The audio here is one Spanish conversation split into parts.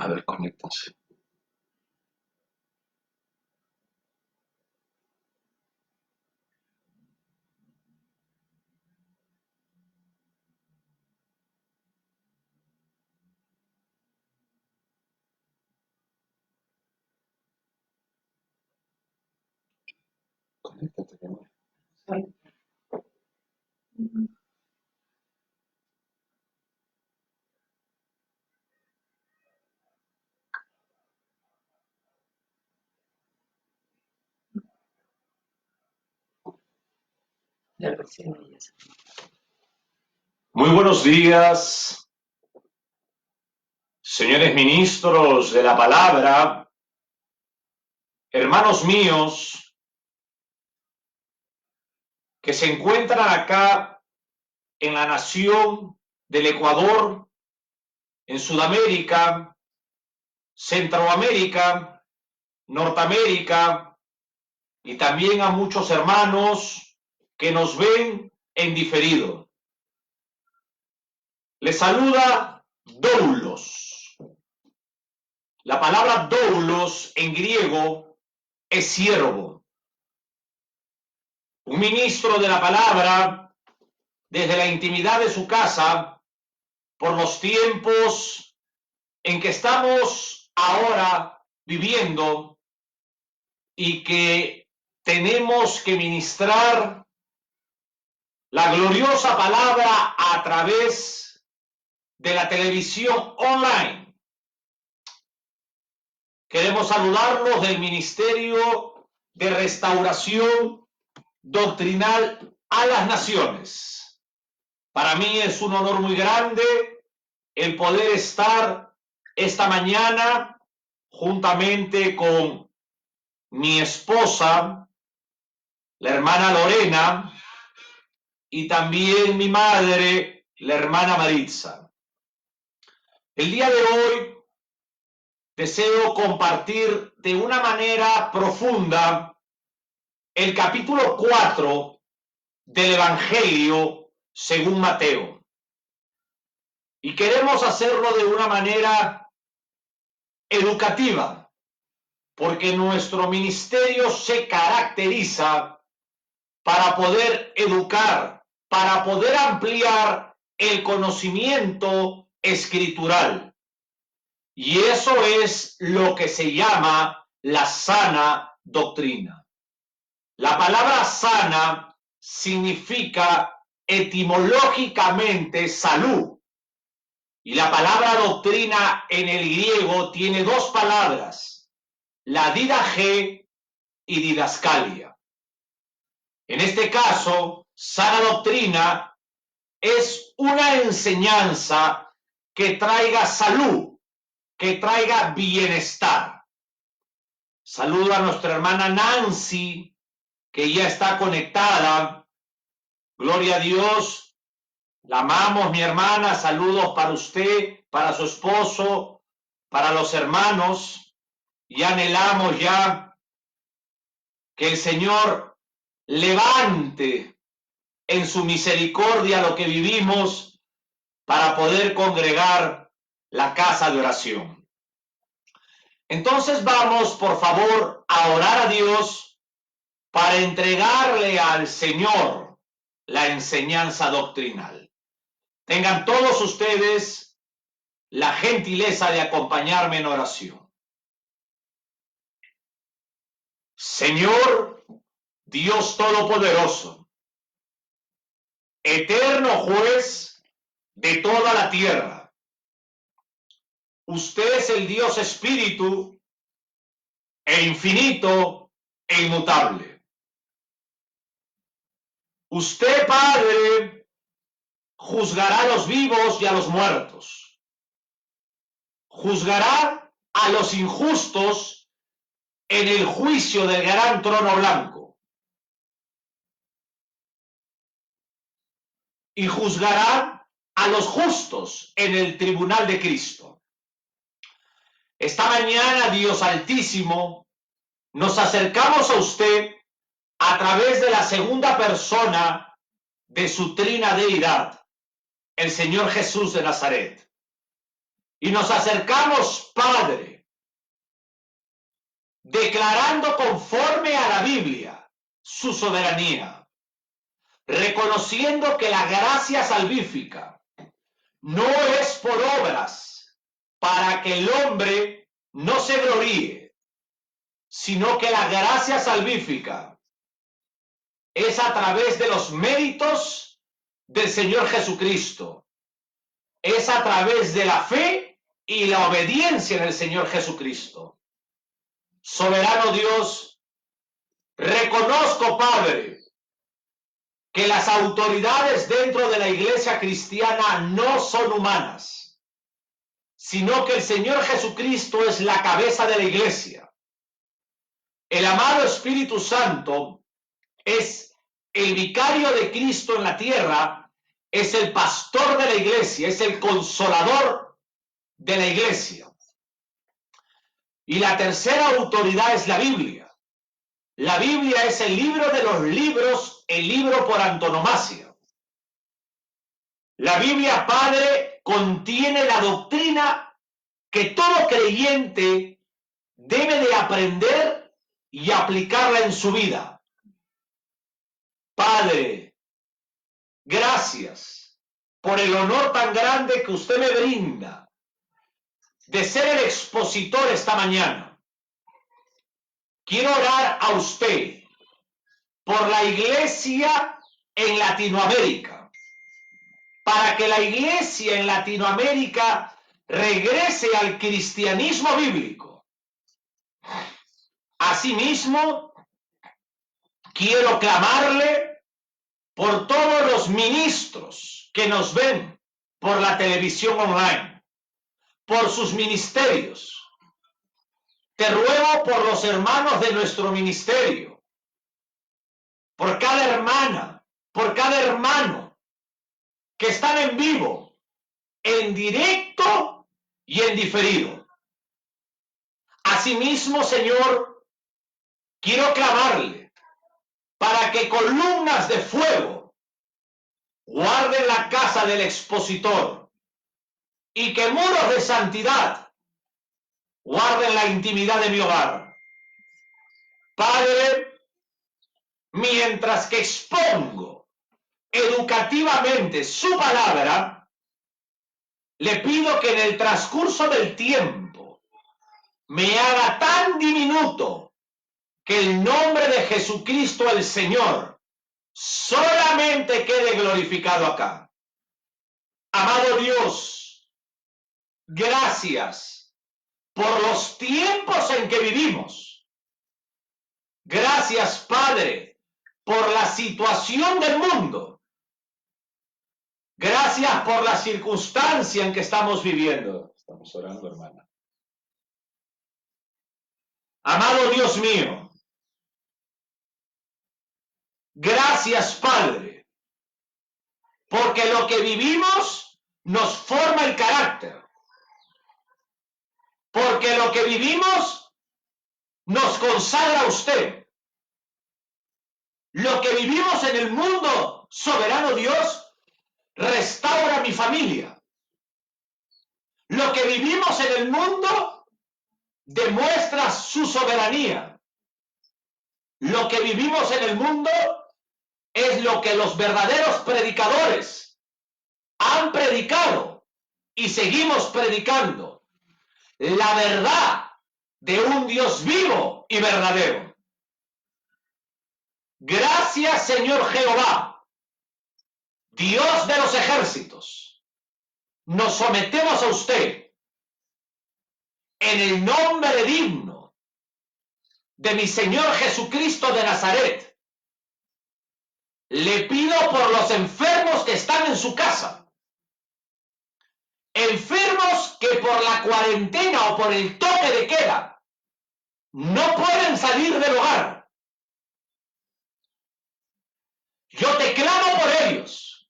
A ver, conéctase. Conéctate, mi amor. Muy buenos días, señores ministros de la palabra, hermanos míos que se encuentran acá en la nación del Ecuador, en Sudamérica, Centroamérica, Norteamérica, y también a muchos hermanos que nos ven en diferido. Les saluda Doulos. La palabra doulos en griego es siervo. Un ministro de la palabra, desde la intimidad de su casa, por los tiempos en que estamos ahora viviendo y que tenemos que ministrar la gloriosa palabra a través de la televisión online. Queremos saludarlos del Ministerio de Restauración Doctrinal a las Naciones. Para mí es un honor muy grande el poder estar esta mañana juntamente con mi esposa, la hermana Lorena, y también mi madre, la hermana Maritza. El día de hoy deseo compartir de una manera profunda el capítulo 4 del Evangelio según Mateo. Y queremos hacerlo de una manera educativa, porque nuestro ministerio se caracteriza para poder educar, para poder ampliar el conocimiento escritural. Y eso es lo que se llama la sana doctrina. La palabra sana significa etimológicamente salud. Y la palabra doctrina en el griego tiene dos palabras, la didaje y didascalia. En este caso, sana doctrina es una enseñanza que traiga salud, que traiga bienestar. Saludo a nuestra hermana Nancy, que ya está conectada. Gloria a Dios. La amamos, mi hermana. Saludos para usted, para su esposo, para los hermanos. Y anhelamos ya que el Señor levante en su misericordia lo que vivimos para poder congregar la casa de oración. Entonces vamos, por favor, a orar a Dios para entregarle al Señor la enseñanza doctrinal. Tengan todos ustedes la gentileza de acompañarme en oración. Señor, Dios Todopoderoso, eterno juez de toda la tierra, usted es el Dios Espíritu e infinito e inmutable. Usted, Padre, juzgará a los vivos y a los muertos. Juzgará a los injustos en el juicio del gran trono blanco. Y juzgará a los justos en el tribunal de Cristo. Esta mañana, Dios Altísimo, nos acercamos a usted a través de la segunda persona de su trina deidad, el Señor Jesús de Nazaret. Y nos acercamos, Padre, declarando conforme a la Biblia su soberanía, reconociendo que la gracia salvífica no es por obras para que el hombre no se gloríe, sino que la gracia salvífica es a través de los méritos del Señor Jesucristo, es a través de la fe y la obediencia en el Señor Jesucristo. Soberano Dios, reconozco, Padre, que las autoridades dentro de la iglesia cristiana no son humanas, sino que el Señor Jesucristo es la cabeza de la iglesia. El amado Espíritu Santo es el vicario de Cristo en la tierra, es el pastor de la iglesia, es el consolador de la iglesia. Y la tercera autoridad es la Biblia. La Biblia es el libro de los libros, el libro por antonomasia. La Biblia, Padre, contiene la doctrina que todo creyente debe de aprender y aplicarla en su vida. Padre, gracias por el honor tan grande que usted me brinda de ser el expositor esta mañana. Quiero orar a usted por la iglesia en Latinoamérica, para que la iglesia en Latinoamérica regrese al cristianismo bíblico. Asimismo, quiero clamarle por todos los ministros que nos ven por la televisión online, por sus ministerios. Te ruego por los hermanos de nuestro ministerio, por cada hermana, por cada hermano que están en vivo, en directo y en diferido. Asimismo, Señor, quiero clamarle para que columnas de fuego guarden la casa del expositor y que muros de santidad guarden la intimidad de mi hogar. Padre, mientras que expongo educativamente su palabra, le pido que en el transcurso del tiempo me haga tan diminuto que el nombre de Jesucristo el Señor solamente quede glorificado acá. Amado Dios, gracias por los tiempos en que vivimos. Gracias, Padre, por la situación del mundo. Gracias por la circunstancia en que estamos viviendo. Estamos orando, hermana. Amado Dios mío, gracias, Padre, porque lo que vivimos nos forma el carácter. Porque lo que vivimos nos consagra a usted. Lo que vivimos en el mundo, soberano Dios, restaura mi familia. Lo que vivimos en el mundo demuestra su soberanía. Lo que vivimos en el mundo es lo que los verdaderos predicadores han predicado y seguimos predicando. La verdad de un Dios vivo y verdadero. Gracias, Señor Jehová, Dios de los ejércitos. Nos sometemos a usted en el nombre digno de mi Señor Jesucristo de Nazaret. Le pido por los enfermos que están en su casa, enfermos que por la cuarentena o por el toque de queda no pueden salir del hogar. Yo te clamo por ellos,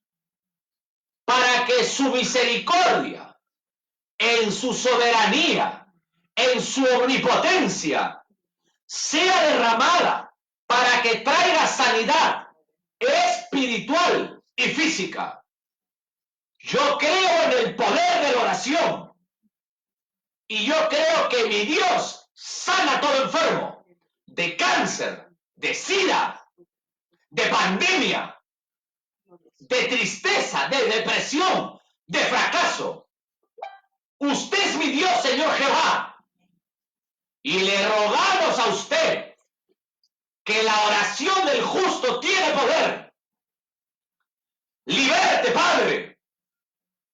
para que su misericordia, en su soberanía, en su omnipotencia, sea derramada para que traiga sanidad espiritual y física. Yo creo en el poder de la oración. Y yo creo que mi Dios sana a todo enfermo, de cáncer, de sida, de pandemia, de tristeza, de depresión, de fracaso. Usted es mi Dios, Señor Jehová. Y le rogamos a usted que la oración del justo tiene poder. Liberte, Padre,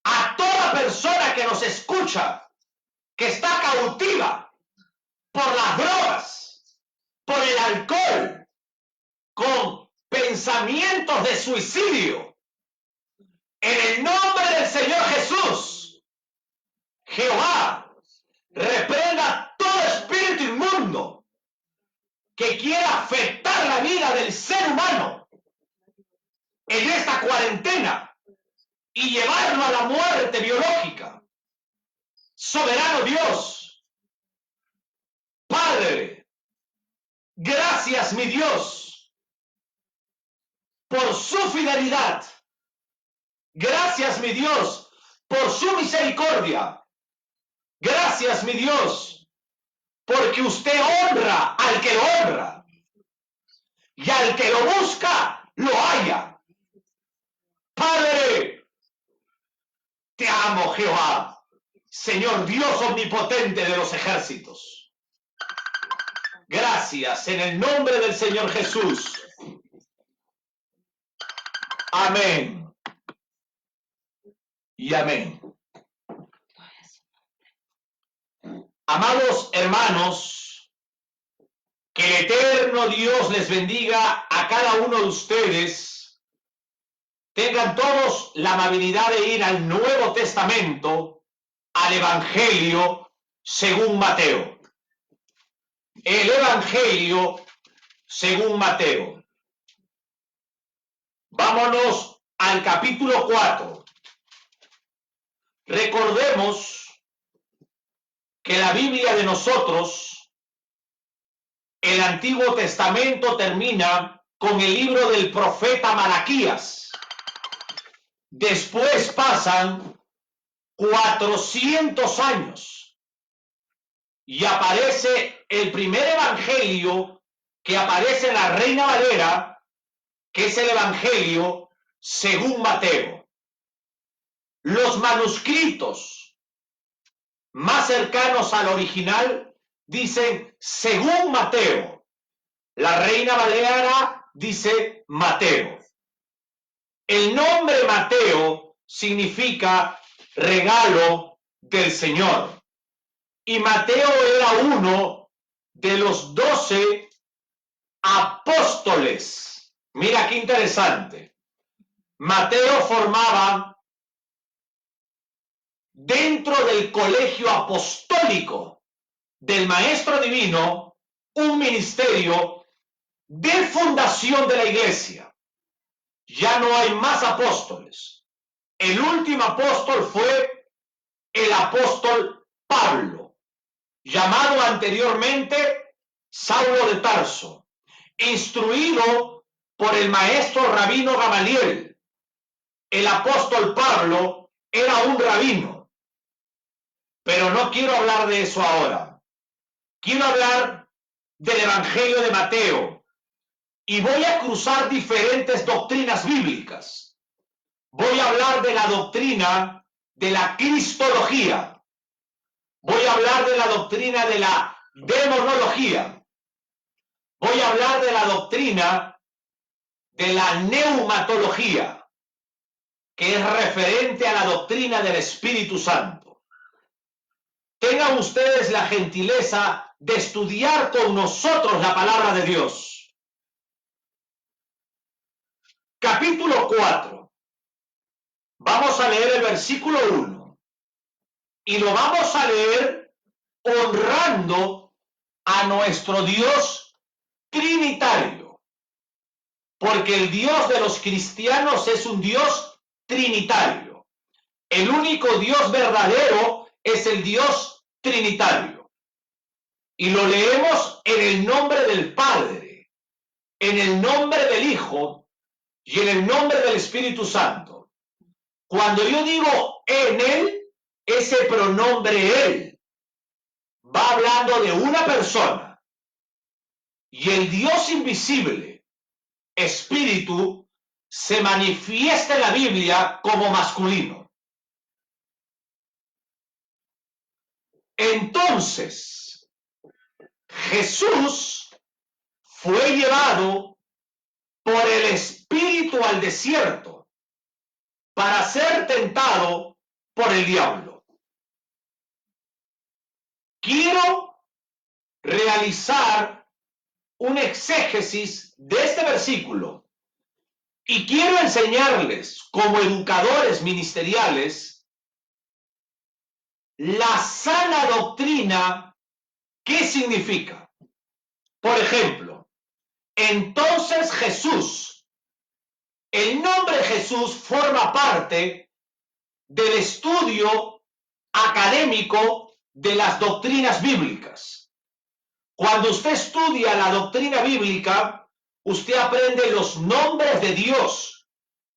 a toda persona que nos escucha, que está cautiva por las drogas, por el alcohol, con pensamientos de suicidio. En el nombre del Señor Jesús, Jehová, reprenda todo espíritu inmundo que quiera afectar la vida del ser humano en esta cuarentena y llevarlo a la muerte biológica. Soberano Dios, Padre, gracias, mi Dios, por su fidelidad. Gracias, mi Dios, por su misericordia. Gracias, mi Dios, porque usted honra al que lo honra y al que lo busca, lo halla. Padre, te amo, Jehová, Señor Dios omnipotente de los ejércitos. Gracias en el nombre del Señor Jesús. Amén. Y amén. Amados hermanos, que el eterno Dios les bendiga a cada uno de ustedes. Tengan todos la amabilidad de ir al Nuevo Testamento, al Evangelio según Mateo. El Evangelio según Mateo. Vámonos al capítulo 4. Recordemos que la Biblia de nosotros, el Antiguo Testamento termina con el libro del profeta Malaquías. Después pasan 400 años y aparece el primer evangelio que aparece en la Reina Valera, que es el Evangelio según Mateo. Los manuscritos más cercanos al original dicen según Mateo. La Reina Valera dice Mateo. El nombre Mateo significa regalo del Señor. Y Mateo era uno de los 12 apóstoles. Mira qué interesante. Mateo formaba dentro del colegio apostólico del Maestro Divino un ministerio de fundación de la iglesia. Ya no hay más apóstoles. El último apóstol fue el apóstol Pablo, llamado anteriormente Saulo de Tarso, instruido por el maestro rabino Gamaliel. El apóstol Pablo era un rabino, pero no quiero hablar de eso ahora. Quiero hablar del Evangelio de Mateo y voy a cruzar diferentes doctrinas bíblicas. Voy a hablar de la doctrina de la cristología. Voy a hablar de la doctrina de la demonología. Voy a hablar de la doctrina de la neumatología, que es referente a la doctrina del Espíritu Santo. Tengan ustedes la gentileza de estudiar con nosotros la palabra de Dios. Capítulo 4. Vamos a leer el versículo 1 y lo vamos a leer honrando a nuestro Dios trinitario, porque el Dios de los cristianos es un Dios trinitario. El único Dios verdadero es el Dios trinitario. Y lo leemos en el nombre del Padre, en el nombre del Hijo y en el nombre del Espíritu Santo. Cuando yo digo en él, ese pronombre él va hablando de una persona y el Dios invisible, espíritu, se manifiesta en la Biblia como masculino. Entonces, Jesús fue llevado por el Espíritu al desierto para ser tentado por el diablo. Quiero realizar un exégesis de este versículo y quiero enseñarles como educadores ministeriales la sana doctrina. ¿Qué significa? Por ejemplo, entonces Jesús, el nombre Jesús forma parte del estudio académico de las doctrinas bíblicas. Cuando usted estudia la doctrina bíblica, usted aprende los nombres de Dios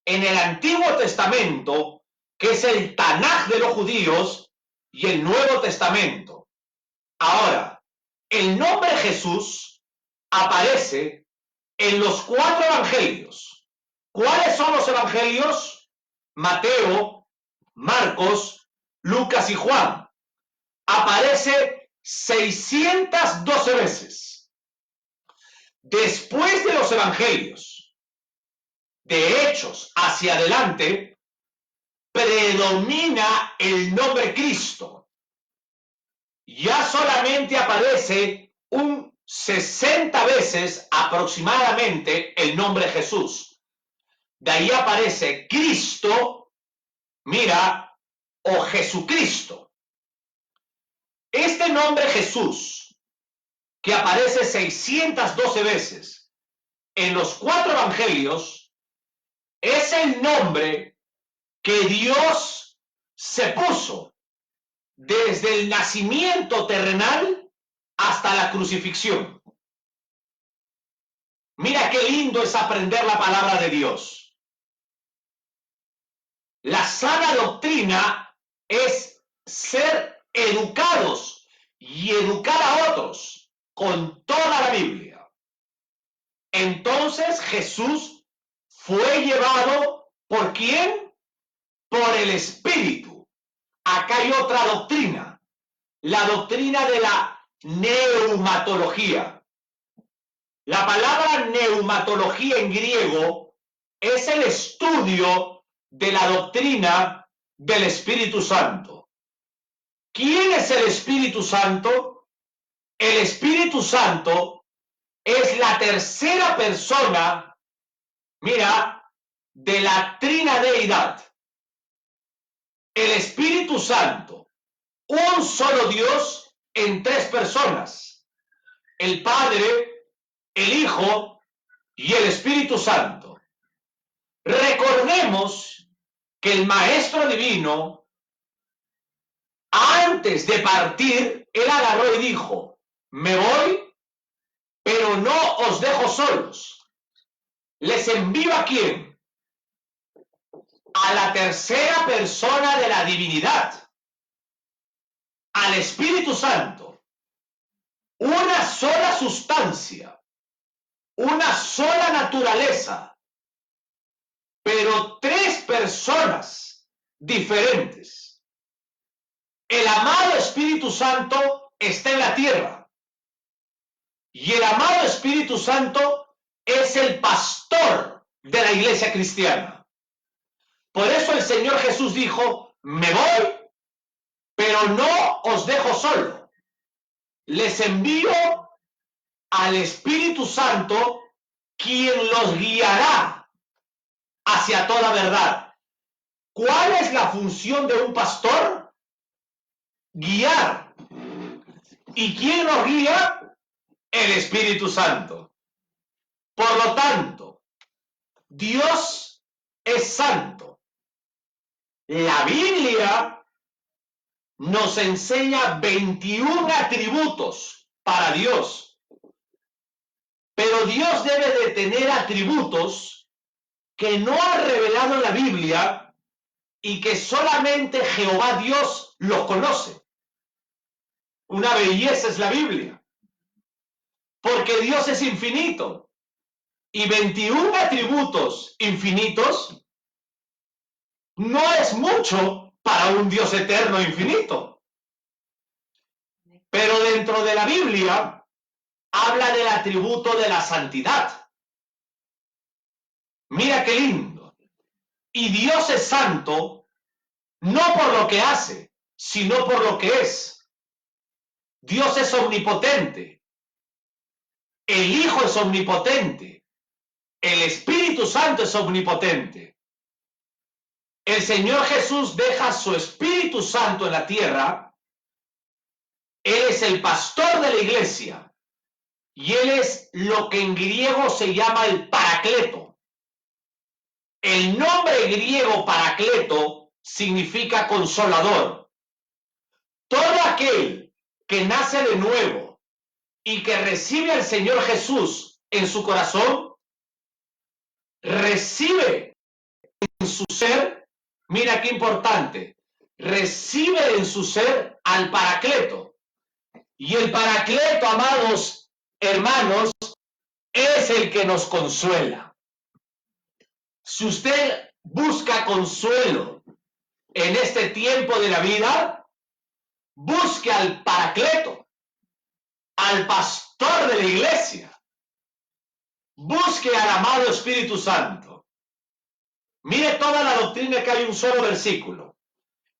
en el Antiguo Testamento, que es el Tanaj de los judíos, y el Nuevo Testamento. Ahora, el nombre Jesús aparece en los 4 evangelios. ¿Cuáles son los evangelios? Mateo, Marcos, Lucas y Juan. Aparece 612 veces. Después de los evangelios, de Hechos hacia adelante, predomina el nombre Cristo. Ya solamente aparece un 60 veces aproximadamente el nombre Jesús. De ahí aparece Cristo, mira, o Jesucristo. Este nombre Jesús, que aparece 612 veces en los 4 evangelios, es el nombre que Dios se puso desde el nacimiento terrenal hasta la crucifixión. Mira qué lindo es aprender la palabra de Dios. La sana doctrina es ser educados y educar a otros con toda la Biblia. Entonces Jesús fue llevado ¿por quién? Por el Espíritu. Acá hay otra doctrina, la doctrina de la neumatología. La palabra neumatología en griego es el estudio de la doctrina del Espíritu Santo. ¿Quién es el Espíritu Santo? El Espíritu Santo es la tercera persona, mira, de la trinadeidad. El Espíritu Santo, un solo Dios en 3 personas, el Padre, el Hijo y el Espíritu Santo. Recordemos que el Maestro Divino, antes de partir, él agarró y dijo, me voy, pero no os dejo solos. Les envío ¿a quién? A la tercera persona de la divinidad, al Espíritu Santo. Una sola sustancia, una sola naturaleza, pero 3 personas diferentes. El amado Espíritu Santo está en la tierra y el amado Espíritu Santo es el pastor de la iglesia cristiana. Por eso el Señor Jesús dijo, me voy, pero no os dejo solo. Les envío al Espíritu Santo, quien los guiará hacia toda verdad. ¿Cuál es la función de un pastor? Guiar. ¿Y quién nos guía? El Espíritu Santo. Por lo tanto, Dios es santo. La Biblia nos enseña 21 atributos para Dios. Pero Dios debe de tener atributos que no ha revelado en la Biblia y que solamente Jehová Dios los conoce. Una belleza es la Biblia, porque Dios es infinito y 21 atributos infinitos no es mucho para un Dios eterno e infinito. Pero dentro de la Biblia habla del atributo de la santidad. Mira qué lindo. Y Dios es santo no por lo que hace, sino por lo que es. Dios es omnipotente. El Hijo es omnipotente. El Espíritu Santo es omnipotente. El Señor Jesús deja su Espíritu Santo en la tierra. Él es el pastor de la iglesia. Y Él es lo que en griego se llama el Paracleto. El nombre griego Paracleto significa consolador. Todo aquel que nace de nuevo y que recibe al Señor Jesús en su corazón, recibe en su ser, mira qué importante, recibe en su ser al Paracleto. Y el Paracleto, amados hermanos, es el que nos consuela. Si usted busca consuelo en este tiempo de la vida, busque al Paracleto, al pastor de la iglesia. Busque al amado Espíritu Santo. Mire toda la doctrina que hay un solo versículo.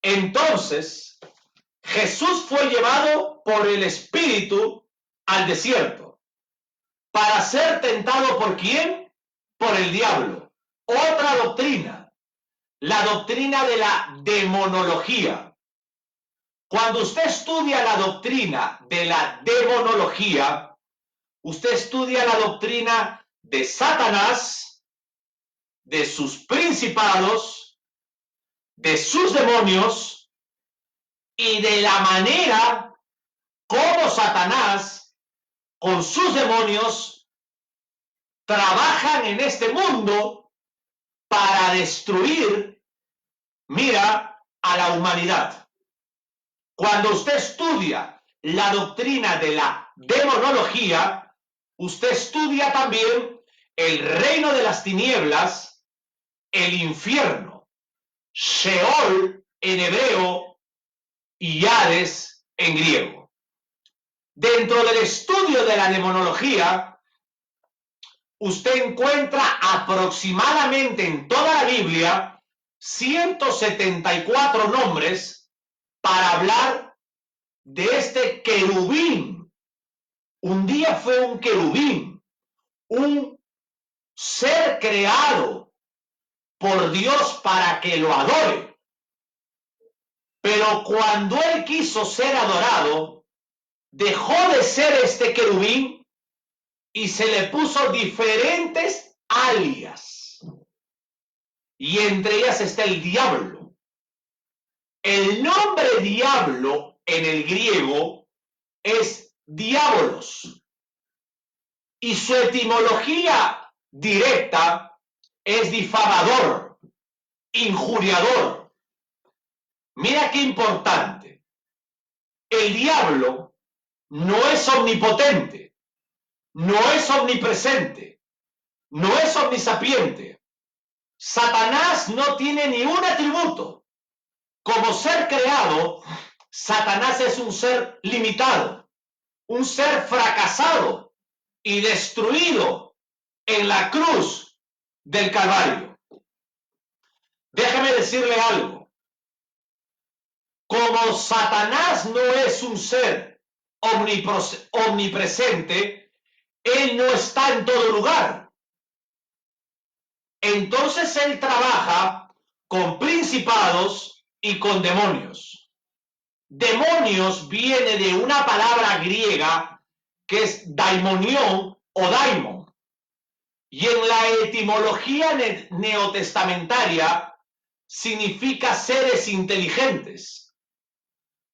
Entonces, Jesús fue llevado por el Espíritu al desierto para ser tentado ¿por quién? Por el diablo. Otra doctrina, la doctrina de la demonología. Cuando usted estudia la doctrina de la demonología, usted estudia la doctrina de Satanás, de sus principados, de sus demonios y de la manera como Satanás con sus demonios trabajan en este mundo para destruir, mira, a la humanidad. Cuando usted estudia la doctrina de la demonología, usted estudia también el reino de las tinieblas, el infierno, Sheol en hebreo y Hades en griego. Dentro del estudio de la demonología, usted encuentra aproximadamente en toda la Biblia 174 nombres para hablar de este querubín. Un día fue un querubín, un ser creado por Dios para que lo adore. Pero cuando él quiso ser adorado, dejó de ser este querubín y se le puso diferentes alias. Y entre ellas está el diablo. El nombre diablo en el griego es diabolos. Y su etimología directa es difamador, injuriador. Mira qué importante. El diablo no es omnipotente, no es omnipresente, no es omnisapiente. Satanás no tiene ni un atributo. Como ser creado, Satanás es un ser limitado, un ser fracasado y destruido en la cruz del Calvario. Déjame decirle algo. Como Satanás no es un ser omnipresente, él no está en todo lugar. Entonces él trabaja con principados y con demonios. Demonios viene de una palabra griega que es daimonión o daimon. Y en la etimología neotestamentaria significa seres inteligentes.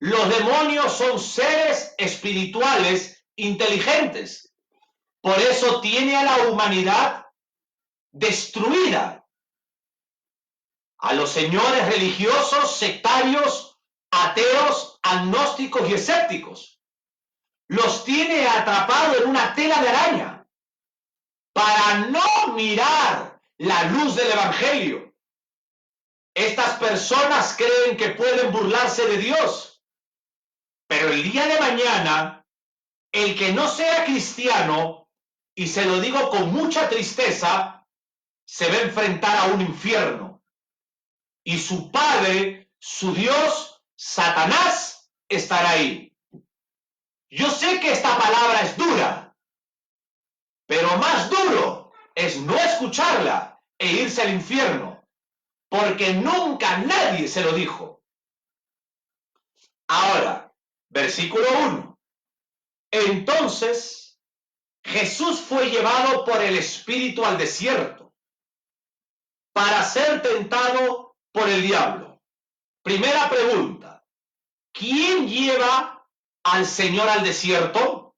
Los demonios son seres espirituales inteligentes. Por eso tiene a la humanidad destruida. A los señores religiosos, sectarios, ateos, agnósticos y escépticos. los tiene atrapados en una tela de araña para no mirar la luz del Evangelio. Estas personas creen que pueden burlarse de Dios, pero el día de mañana, el que no sea cristiano, y se lo digo con mucha tristeza, se va a enfrentar a un infierno. Y su padre, su Dios, Satanás, estará ahí. Yo sé que esta palabra es dura, pero más duro es no escucharla e irse al infierno, porque nunca nadie se lo dijo. Ahora, versículo 1. Entonces, Jesús fue llevado por el Espíritu al desierto para ser tentado por el diablo. Primera pregunta, ¿quién lleva al Señor al desierto?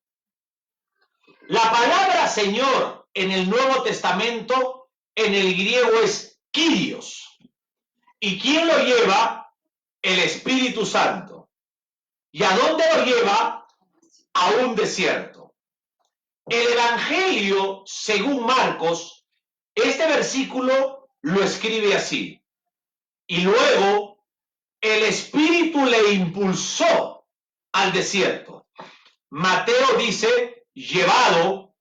La palabra Señor en el Nuevo Testamento en el griego es Kyrios. ¿Y quién lo lleva? El Espíritu Santo. ¿Y a dónde lo lleva? A un desierto. El Evangelio, según Marcos, este versículo lo escribe así. Y luego el Espíritu le impulsó al desierto. Mateo dice llevado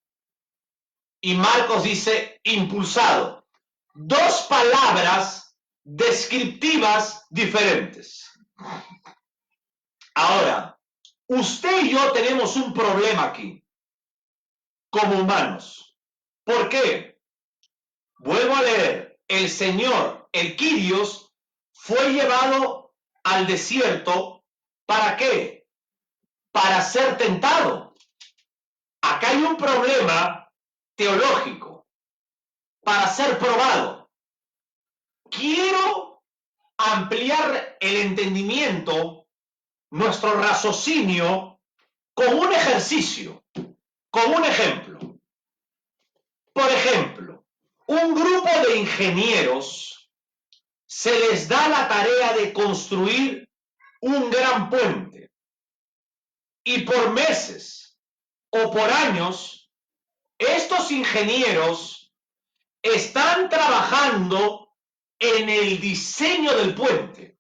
y Marcos dice impulsado. Dos palabras descriptivas diferentes. Ahora, usted y yo tenemos un problema aquí, como humanos. ¿Por qué? Vuelvo a leer. El Señor, el Kyrios, fue llevado al desierto. ¿Para qué? Para ser tentado. Acá hay un problema teológico. Para ser probado. Quiero ampliar el entendimiento, nuestro raciocinio, con un ejercicio, con un ejemplo. Por ejemplo, un grupo de ingenieros se les da la tarea de construir un gran puente y por meses o por años estos ingenieros están trabajando en el diseño del puente.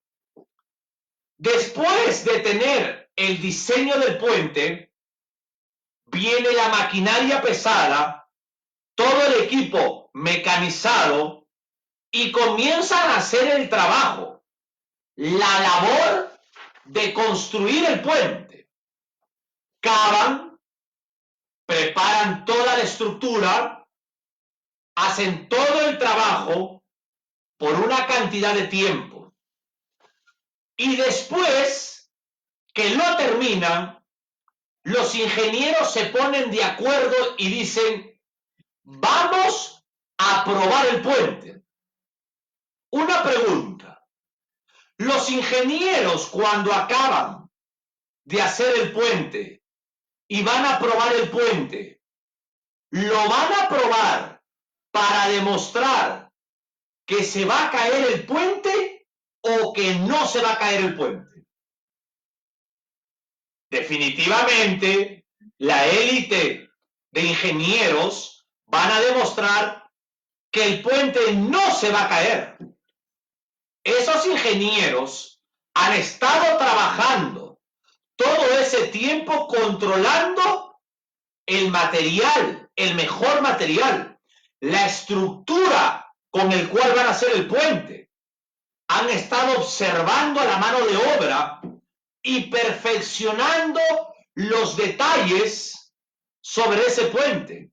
Después de tener el diseño del puente, viene la maquinaria pesada, todo el equipo mecanizado y comienzan a hacer el trabajo, la labor de construir el puente. Cavan, preparan toda la estructura, hacen todo el trabajo por una cantidad de tiempo. Y después que lo terminan, los ingenieros se ponen de acuerdo y dicen, vamos a probar el puente. Una pregunta. Los ingenieros cuando acaban de hacer el puente y van a probar el puente, lo van a probar para demostrar que se va a caer el puente o que no se va a caer el puente. Definitivamente, la élite de ingenieros van a demostrar que el puente no se va a caer. Esos ingenieros han estado trabajando todo ese tiempo controlando el material, el mejor material, la estructura con el cual van a hacer el puente. Han estado observando a la mano de obra y perfeccionando los detalles sobre ese puente.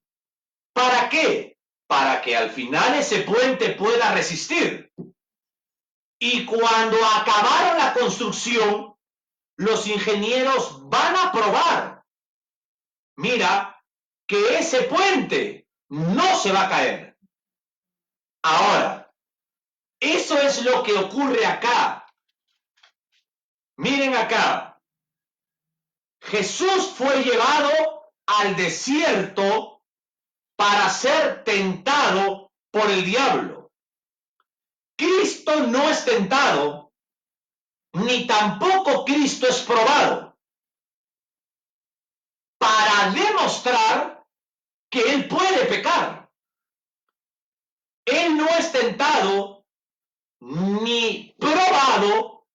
¿Para qué? Para que al final ese puente pueda resistir. Y cuando acabaron la construcción, los ingenieros van a probar. Mira, que ese puente no se va a caer. Ahora, eso es lo que ocurre acá. Miren acá. Jesús fue llevado al desierto para ser tentado por el diablo. Cristo no es tentado, ni tampoco Cristo es probado. para demostrar que él puede pecar. Él no es tentado ni probado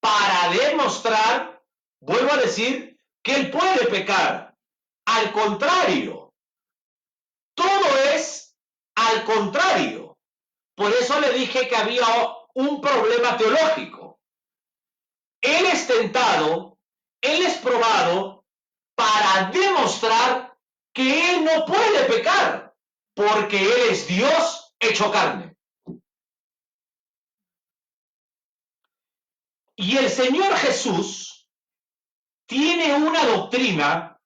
para demostrar, vuelvo a decir, que él puede pecar. Al contrario, todo es al contrario. Por eso le dije que había un problema teológico. Él es tentado, él es probado para demostrar que él no puede pecar, porque él es Dios hecho carne. Y el Señor Jesús tiene una doctrina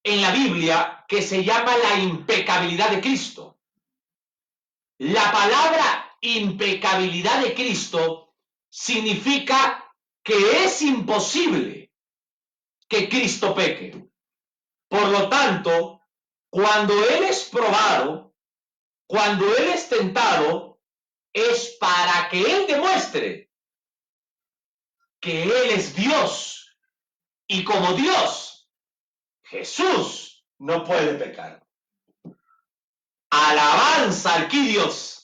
en la Biblia que se llama la impecabilidad de Cristo. La palabra impecabilidad de Cristo significa que es imposible que Cristo peque. Por lo tanto, cuando Él es probado, cuando Él es tentado, es para que Él demuestre que Él es Dios. Y como Dios, Jesús no puede pecar. Alabanza al Dios,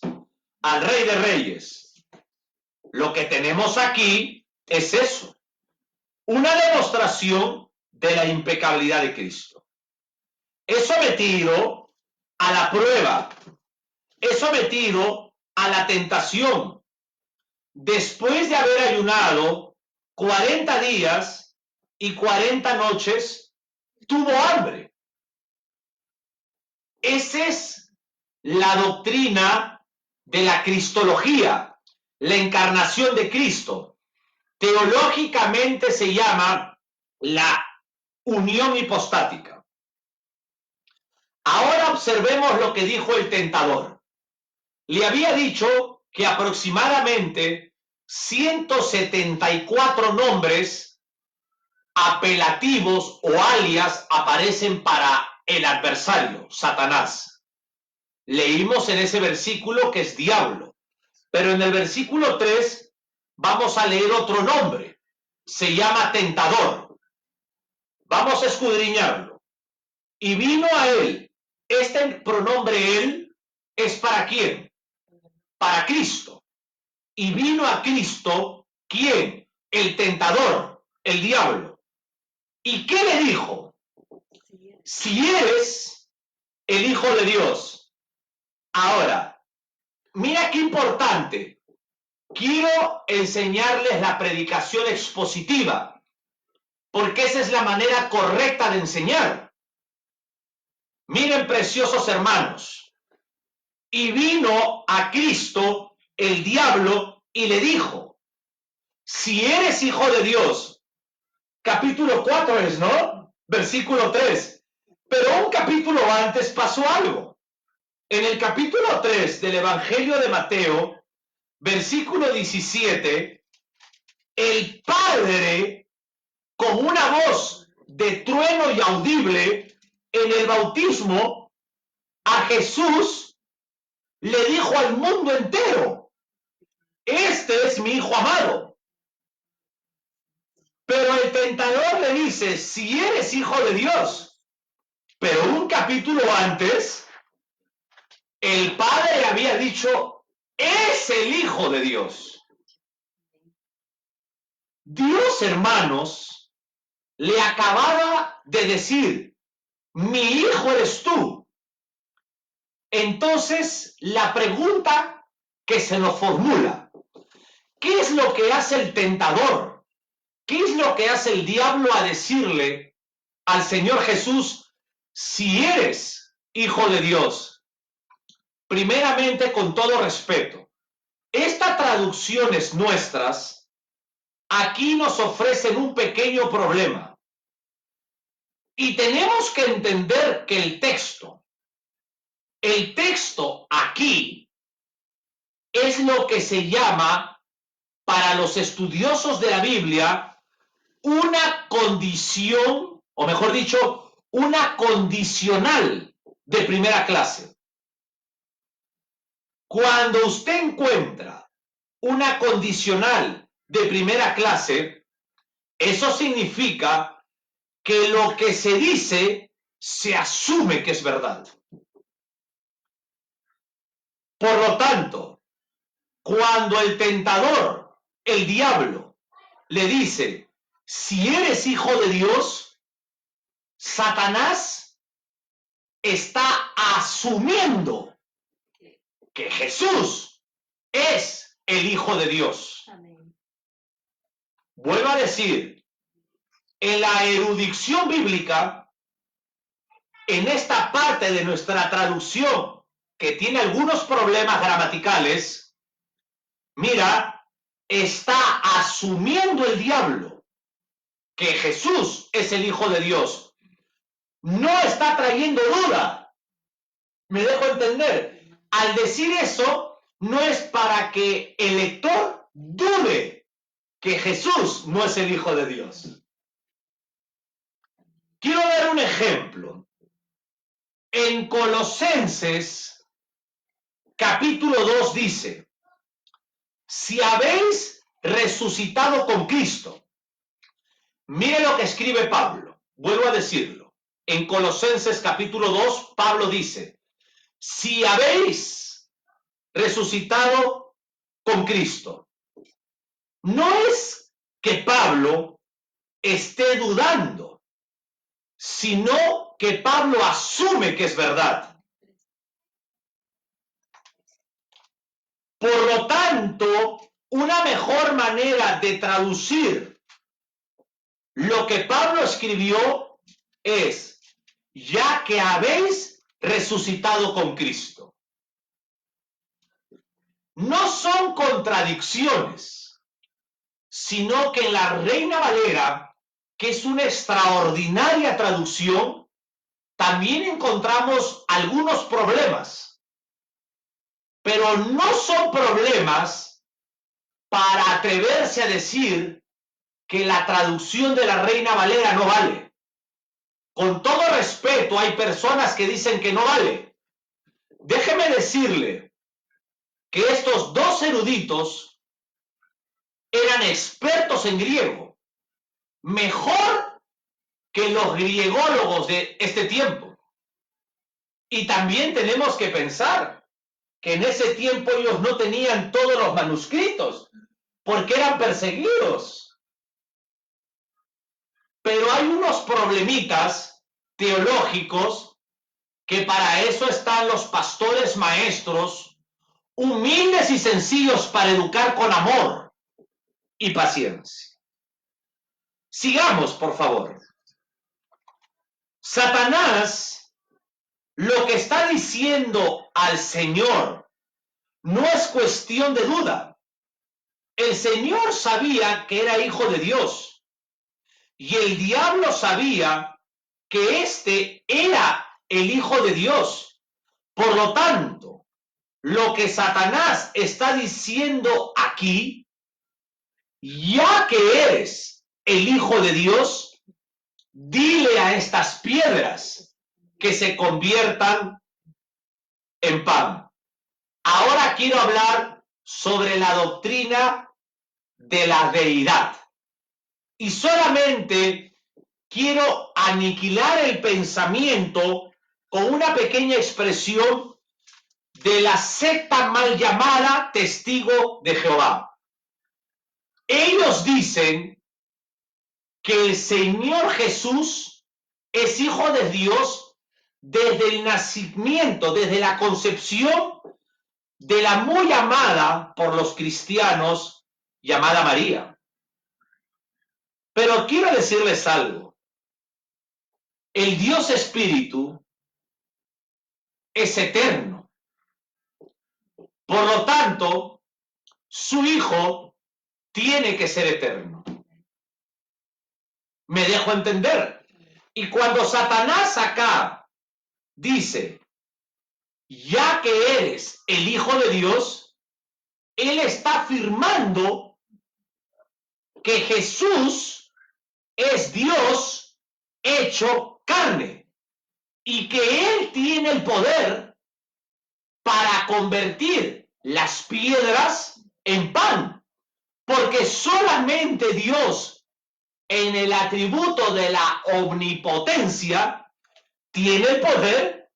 al Rey de Reyes. Lo que tenemos aquí es eso, una demostración de la impecabilidad de Cristo. Es sometido a la prueba, es sometido a la tentación. Después de haber ayunado 40 días y 40 noches, tuvo hambre. Esa es la doctrina de la cristología, la encarnación de Cristo. Teológicamente se llama la unión hipostática. Ahora observemos lo que dijo el tentador. Le había dicho que aproximadamente 174 nombres apelativos o alias aparecen para el adversario, Satanás. Leímos en ese versículo que es diablo, pero en el versículo 3 vamos a leer otro nombre, se llama tentador. Vamos a escudriñarlo. Y vino a él, este pronombre él es para quién, para Cristo. Y vino a Cristo, ¿quién? El tentador, el diablo. ¿Y qué le dijo? Si eres el Hijo de Dios. Ahora, mira qué importante. Quiero enseñarles la predicación expositiva, porque esa es la manera correcta de enseñar. Miren, preciosos hermanos, y vino a Cristo el diablo y le dijo, si eres hijo de Dios, capítulo 4 es, ¿no? Versículo 3. Pero un capítulo antes pasó algo. En el capítulo 3 del Evangelio de Mateo, versículo 17, el Padre, con una voz de trueno y audible, en el bautismo, a Jesús le dijo al mundo entero, este es mi Hijo amado. Pero el tentador le dice, si eres hijo de Dios. Pero un capítulo antes, el Padre había dicho, es el Hijo de Dios. Dios, hermanos, le acababa de decir, mi hijo eres tú. Entonces, la pregunta que se nos formula, ¿qué es lo que hace el tentador? ¿Qué es lo que hace el diablo a decirle al Señor Jesús, si eres hijo de Dios? Primeramente, con todo respeto, estas traducciones nuestras aquí nos ofrecen un pequeño problema. Y tenemos que entender que el texto aquí es lo que se llama, para los estudiosos de la Biblia, una condición, o mejor dicho, una condicional de primera clase. Cuando usted encuentra una condicional de primera clase, eso significa que lo que se dice se asume que es verdad. Por lo tanto, cuando el tentador, el diablo, le dice, si eres hijo de Dios, Satanás está asumiendo que Jesús es el Hijo de Dios. Amén. Vuelvo a decir, en la erudición bíblica, en esta parte de nuestra traducción, que tiene algunos problemas gramaticales, mira, está asumiendo el diablo que Jesús es el Hijo de Dios. No está trayendo duda. ¿Me dejo entender? Al decir eso, no es para que el lector dude que Jesús no es el Hijo de Dios. Quiero dar un ejemplo. En Colosenses, capítulo 2 dice, si habéis resucitado con Cristo, mire lo que escribe Pablo, vuelvo a decirlo. En Colosenses, capítulo 2, Pablo dice, si habéis resucitado con Cristo. No es que Pablo esté dudando, sino que Pablo asume que es verdad. Por lo tanto, una mejor manera de traducir lo que Pablo escribió es, ya que habéis resucitado con Cristo. No son contradicciones, sino que en la Reina Valera, que es una extraordinaria traducción, también encontramos algunos problemas, pero no son problemas para atreverse a decir que la traducción de la Reina Valera no vale. Con todo respeto, hay personas que dicen que no vale. Déjeme decirle que estos dos eruditos eran expertos en griego, mejor que los griególogos de este tiempo. Y también tenemos que pensar que en ese tiempo ellos no tenían todos los manuscritos, porque eran perseguidos. Pero hay unos problemitas teológicos que para eso están los pastores maestros, humildes y sencillos para educar con amor y paciencia. Sigamos, por favor. Satanás lo que está diciendo al Señor no es cuestión de duda. El Señor sabía que era hijo de Dios y el diablo sabía que este era el Hijo de Dios. Por lo tanto, lo que Satanás está diciendo aquí, ya que eres el Hijo de Dios, dile a estas piedras que se conviertan en pan. Ahora quiero hablar sobre la doctrina de la deidad. Y solamente quiero aniquilar el pensamiento con una pequeña expresión de la secta mal llamada Testigo de Jehová. Ellos dicen que el Señor Jesús es hijo de Dios desde el nacimiento, desde la concepción de la muy amada por los cristianos llamada María. Pero quiero decirles algo. El Dios Espíritu es eterno. Por lo tanto, su Hijo tiene que ser eterno. ¿Me dejo entender? Y cuando Satanás acá dice, ya que eres el Hijo de Dios, él está afirmando que Jesús es Dios hecho carne y que él tiene el poder para convertir las piedras en pan, porque solamente Dios en el atributo de la omnipotencia, tiene el poder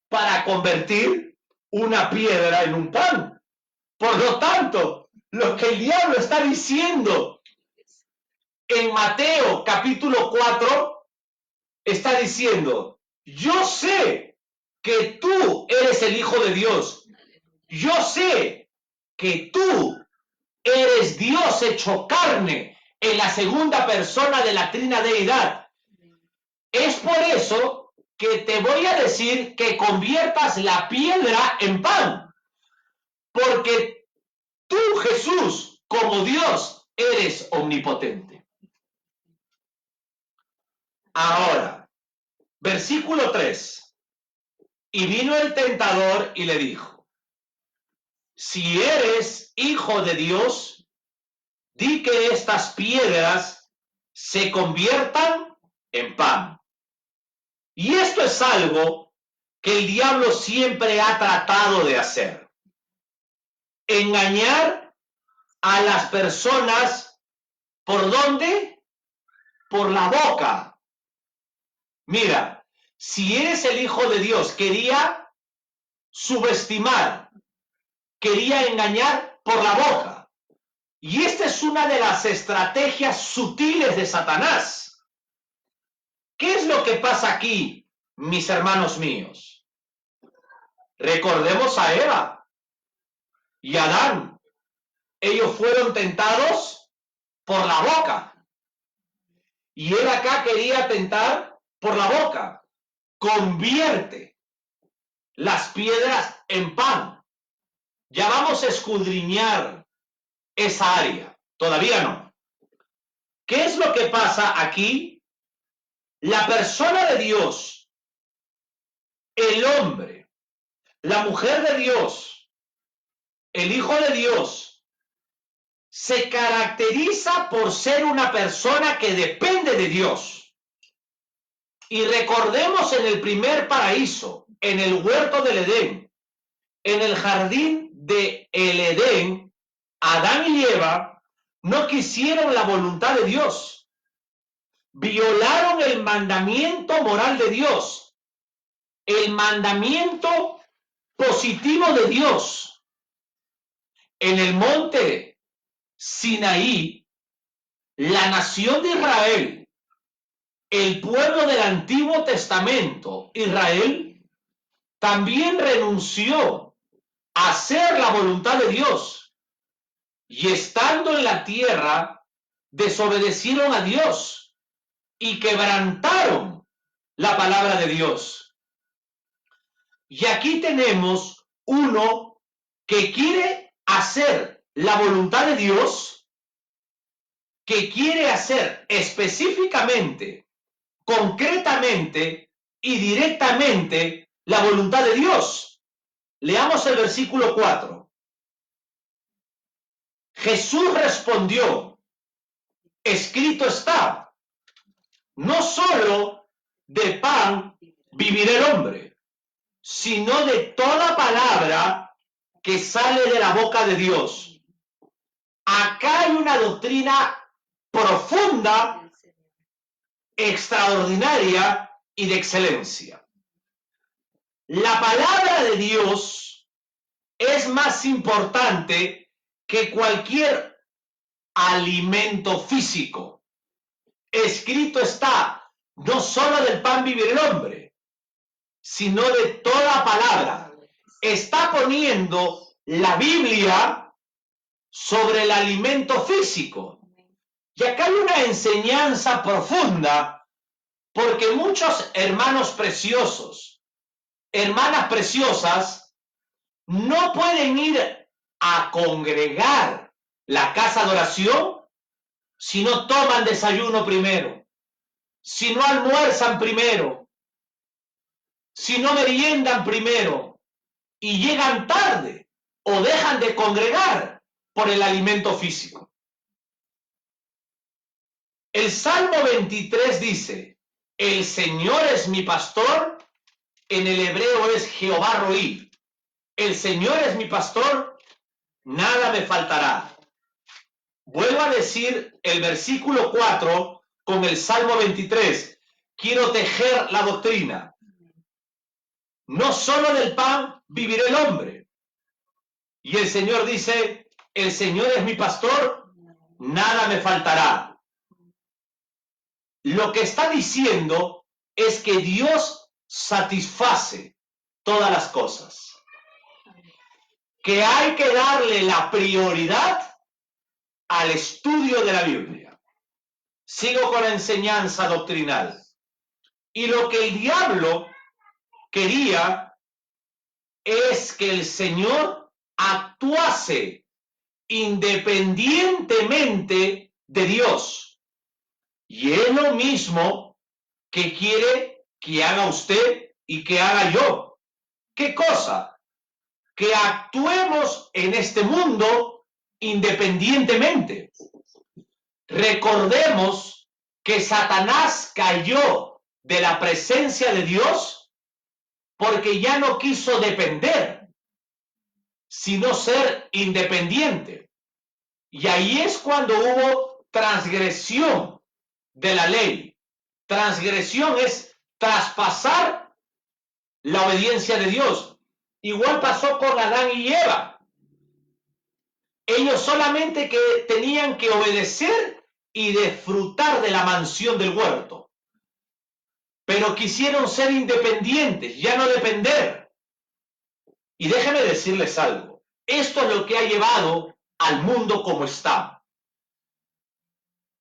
para convertir una piedra en un pan. Por lo tanto, lo que el diablo está diciendo en Mateo capítulo 4, está diciendo, yo sé que tú eres el Hijo de Dios. Yo sé que tú eres Dios hecho carne en la segunda persona de la Trina Deidad. Es por eso que te voy a decir que conviertas la piedra en pan. Porque tú, Jesús, como Dios, eres omnipotente. Ahora, versículo 3. Y vino el tentador y le dijo, si eres hijo de Dios, di que estas piedras se conviertan en pan. Y esto es algo que el diablo siempre ha tratado de hacer. Engañar a las personas, ¿por dónde? Por la boca. Mira, si eres el Hijo de Dios, quería subestimar, quería engañar por la boca. Y esta es una de las estrategias sutiles de Satanás. ¿Qué es lo que pasa aquí, mis hermanos míos? Recordemos a Eva y a Adán. Ellos fueron tentados por la boca. Y él acá quería tentar por la boca. Convierte las piedras en pan. Ya vamos a escudriñar esa área. Todavía no. ¿Qué es lo que pasa aquí? La persona de Dios, el hombre, la mujer de Dios, el Hijo de Dios, se caracteriza por ser una persona que depende de Dios. Y recordemos en el primer paraíso, en el huerto del Edén, en el jardín del Edén, Adán y Eva no quisieron la voluntad de Dios. Violaron el mandamiento moral de Dios, el mandamiento positivo de Dios. En el monte Sinaí, la nación de Israel, el pueblo del Antiguo Testamento, Israel, también renunció a hacer la voluntad de Dios y estando en la tierra, desobedecieron a Dios y quebrantaron la palabra de Dios. Y aquí tenemos uno que quiere hacer la voluntad de Dios, que quiere hacer específicamente, concretamente y directamente la voluntad de Dios. Leamos el versículo 4. Jesús respondió, escrito está, no solo de pan vivirá el hombre, sino de toda palabra que sale de la boca de Dios. Acá hay una doctrina profunda, extraordinaria y de excelencia. La palabra de Dios es más importante que cualquier alimento físico. Escrito está, no solo del pan vivirá el hombre, sino de toda palabra. Está poniendo la Biblia sobre el alimento físico. Y acá hay una enseñanza profunda, porque muchos hermanos preciosos, hermanas preciosas, no pueden ir a congregar la casa de oración si no toman desayuno primero, si no almuerzan primero, si no meriendan primero y llegan tarde o dejan de congregar por el alimento físico. El Salmo 23 dice, el Señor es mi pastor, en el hebreo es Jehová Roí. El Señor es mi pastor, nada me faltará. Vuelvo a decir el versículo 4 con el Salmo 23. Quiero tejer la doctrina. No solo del pan vivirá el hombre. Y el Señor dice, el Señor es mi pastor, nada me faltará. Lo que está diciendo es que Dios satisface todas las cosas. Que hay que darle la prioridad al estudio de la Biblia. Sigo con la enseñanza doctrinal. Y lo que el diablo quería es que el Señor actuase independientemente de Dios. Y es lo mismo que quiere que haga usted y que haga yo. ¿Qué cosa? Que actuemos en este mundo independientemente. Recordemos que Satanás cayó de la presencia de Dios porque ya no quiso depender, sino ser independiente. Y ahí es cuando hubo transgresión de la ley. Transgresión es traspasar la obediencia de Dios. Igual pasó con Adán y Eva. Ellos solamente que tenían que obedecer y disfrutar de la mansión del huerto. Pero quisieron ser independientes, ya no depender. Y déjenme decirles algo. Esto es lo que ha llevado al mundo como está.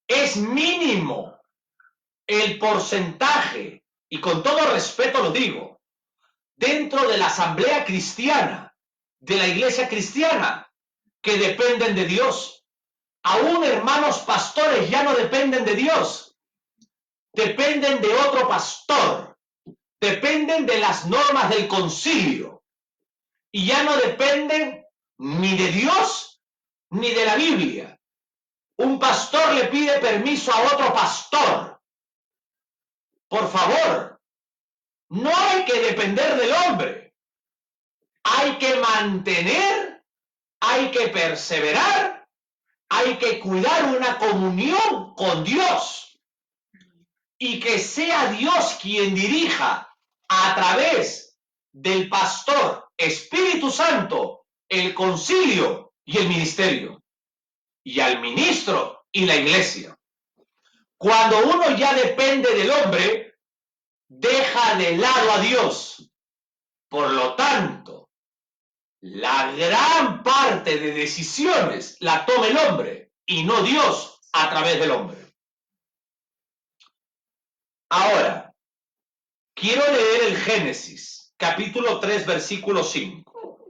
Es mínimo el porcentaje, y con todo respeto lo digo, dentro de la asamblea cristiana, de la iglesia cristiana, que dependen de Dios. Aún hermanos pastores ya no dependen de Dios. Dependen de otro pastor. Dependen de las normas del concilio. Y ya no dependen ni de Dios ni de la Biblia. Un pastor le pide permiso a otro pastor. Por favor, no hay que depender del hombre. Hay que mantener, hay que perseverar, hay que cuidar una comunión con Dios. Y que sea Dios quien dirija a través del pastor Espíritu Santo el concilio y el ministerio. Y al ministro y la iglesia. Cuando uno ya depende del hombre, deja de lado a Dios. Por lo tanto, la gran parte de decisiones la toma el hombre y no Dios a través del hombre. Ahora, quiero leer el Génesis, capítulo 3, versículo 5.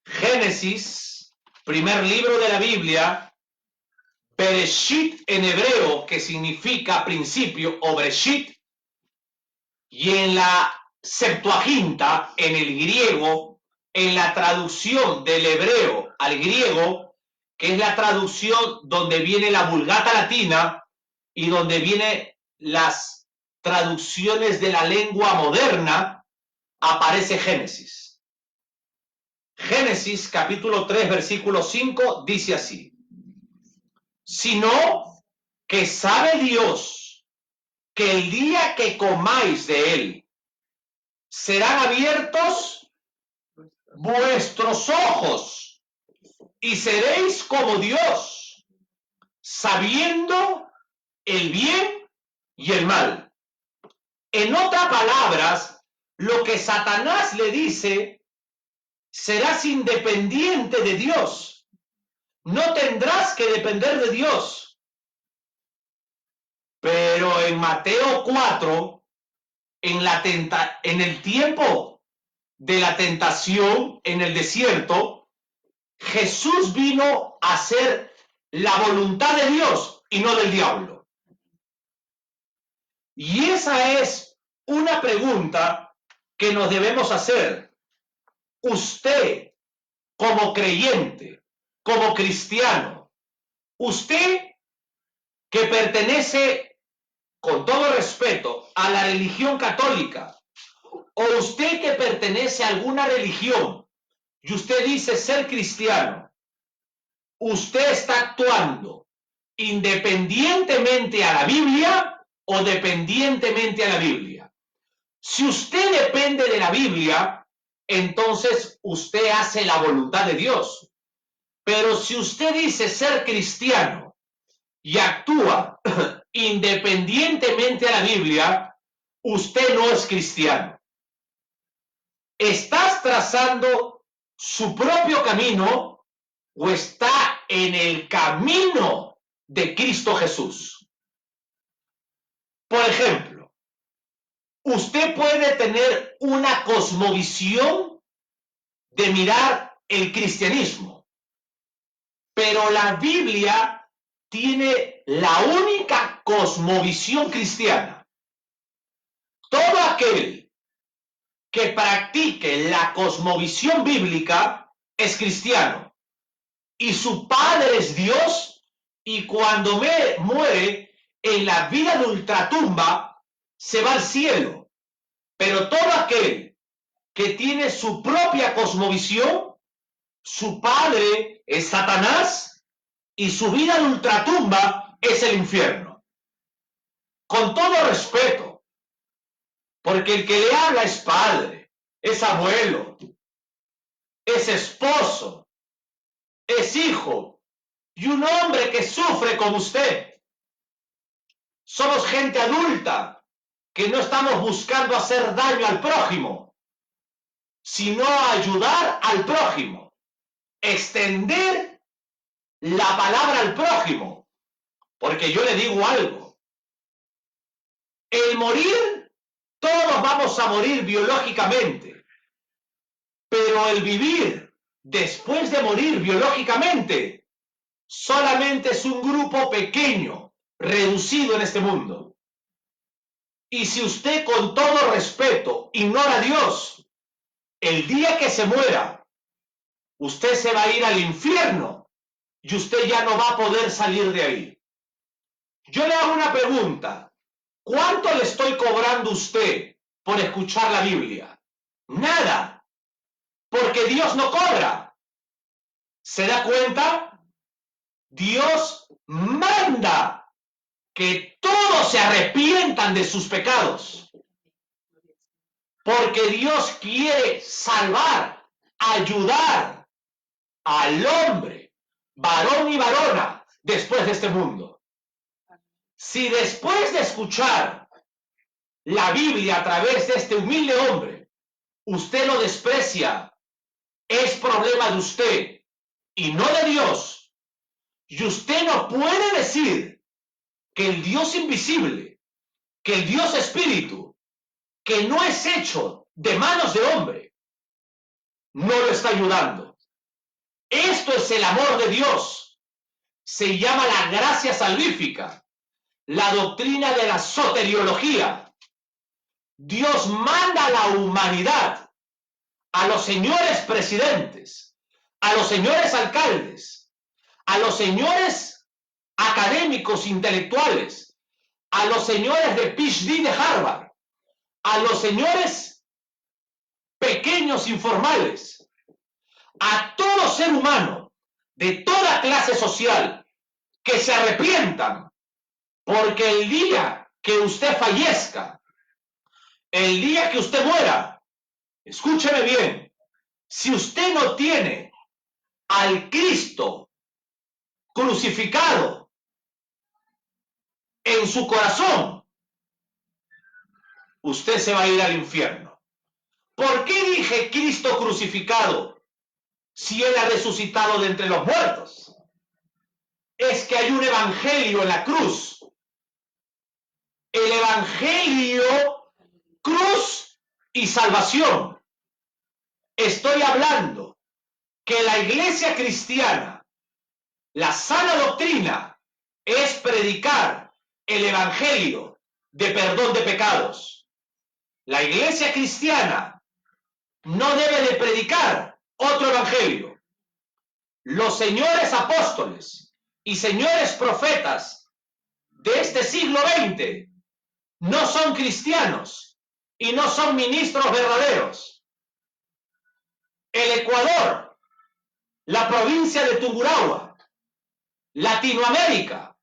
Génesis, primer libro de la Biblia, Bereshit en hebreo, que significa principio, o Bereshit, y en la Septuaginta, en el griego, en la traducción del hebreo al griego, que es la traducción donde viene la Vulgata latina y donde vienen las traducciones de la lengua moderna, aparece Génesis. Génesis capítulo 3, versículo 5 dice así: sino que sabe Dios que el día que comáis de él, serán abiertos vuestros ojos y seréis como Dios, sabiendo el bien y el mal. En otras palabras, lo que Satanás le dice, serás independiente de Dios. No tendrás que depender de Dios. Pero en Mateo 4, en el tiempo de la tentación en el desierto, Jesús vino a hacer la voluntad de Dios y no del diablo. Y esa es una pregunta que nos debemos hacer. Usted, como creyente, como cristiano, usted que pertenece, con todo respeto, a la religión católica, o usted que pertenece a alguna religión y usted dice ser cristiano, usted está actuando independientemente a la Biblia o dependientemente a la Biblia. Si usted depende de la Biblia, entonces usted hace la voluntad de Dios. Pero si usted dice ser cristiano y actúa independientemente a la Biblia, usted no es cristiano. ¿Estás trazando su propio camino o está en el camino de Cristo Jesús? Por ejemplo, usted puede tener una cosmovisión de mirar el cristianismo, pero la Biblia tiene la única cosmovisión cristiana. Todo aquel que practique la cosmovisión bíblica es cristiano y su padre es Dios, y cuando muere en la vida de ultratumba se va al cielo. Pero todo aquel que tiene su propia cosmovisión, su padre es Satanás y su vida de ultratumba es el infierno. Con todo respeto, porque el que le habla es padre, es abuelo, es esposo, es hijo y un hombre que sufre como usted. Somos gente adulta que no estamos buscando hacer daño al prójimo, sino ayudar al prójimo, extender la palabra al prójimo. Porque yo le digo algo, el morir, todos vamos a morir biológicamente, pero el vivir después de morir biológicamente solamente es un grupo pequeño, reducido en este mundo. Y si usted con todo respeto ignora a Dios, el día que se muera, usted se va a ir al infierno y usted ya no va a poder salir de ahí. Yo le hago una pregunta. ¿Cuánto le estoy cobrando a usted por escuchar la Biblia? Nada, porque Dios no cobra. ¿Se da cuenta? Dios manda que todos se arrepientan de sus pecados, porque Dios quiere salvar, ayudar al hombre, varón y varona, después de este mundo. Si después de escuchar la Biblia a través de este humilde hombre, usted lo desprecia, es problema de usted y no de Dios. Y usted no puede decir que el Dios invisible, que el Dios espíritu, que no es hecho de manos de hombre, no lo está ayudando. Esto es el amor de Dios. Se llama la gracia salvífica, la doctrina de la soteriología. Dios manda a la humanidad, a los señores presidentes, a los señores alcaldes, a los señores académicos intelectuales, a los señores de PhD de Harvard, a los señores pequeños informales, a todo ser humano de toda clase social que se arrepientan, porque el día que usted fallezca, el día que usted muera, escúcheme bien, si usted no tiene al Cristo crucificado en su corazón, usted se va a ir al infierno. ¿Por qué dije Cristo crucificado si Él ha resucitado de entre los muertos? Es que hay un evangelio en la cruz. El evangelio, cruz y salvación. Estoy hablando que la iglesia cristiana, la sana doctrina, es predicar el evangelio de perdón de pecados. La iglesia cristiana no debe de predicar otro evangelio. Los señores apóstoles y señores profetas de este siglo XX no son cristianos y no son ministros verdaderos. El Ecuador, la provincia de Tungurahua, Latinoamérica,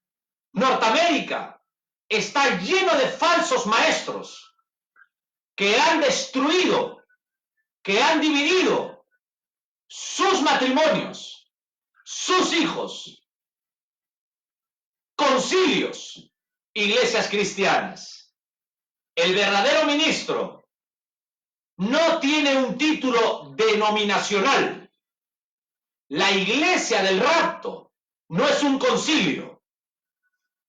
Norteamérica está lleno de falsos maestros que han destruido, que han dividido sus matrimonios, sus hijos, concilios, iglesias cristianas. El verdadero ministro no tiene un título denominacional. La iglesia del rapto no es un concilio,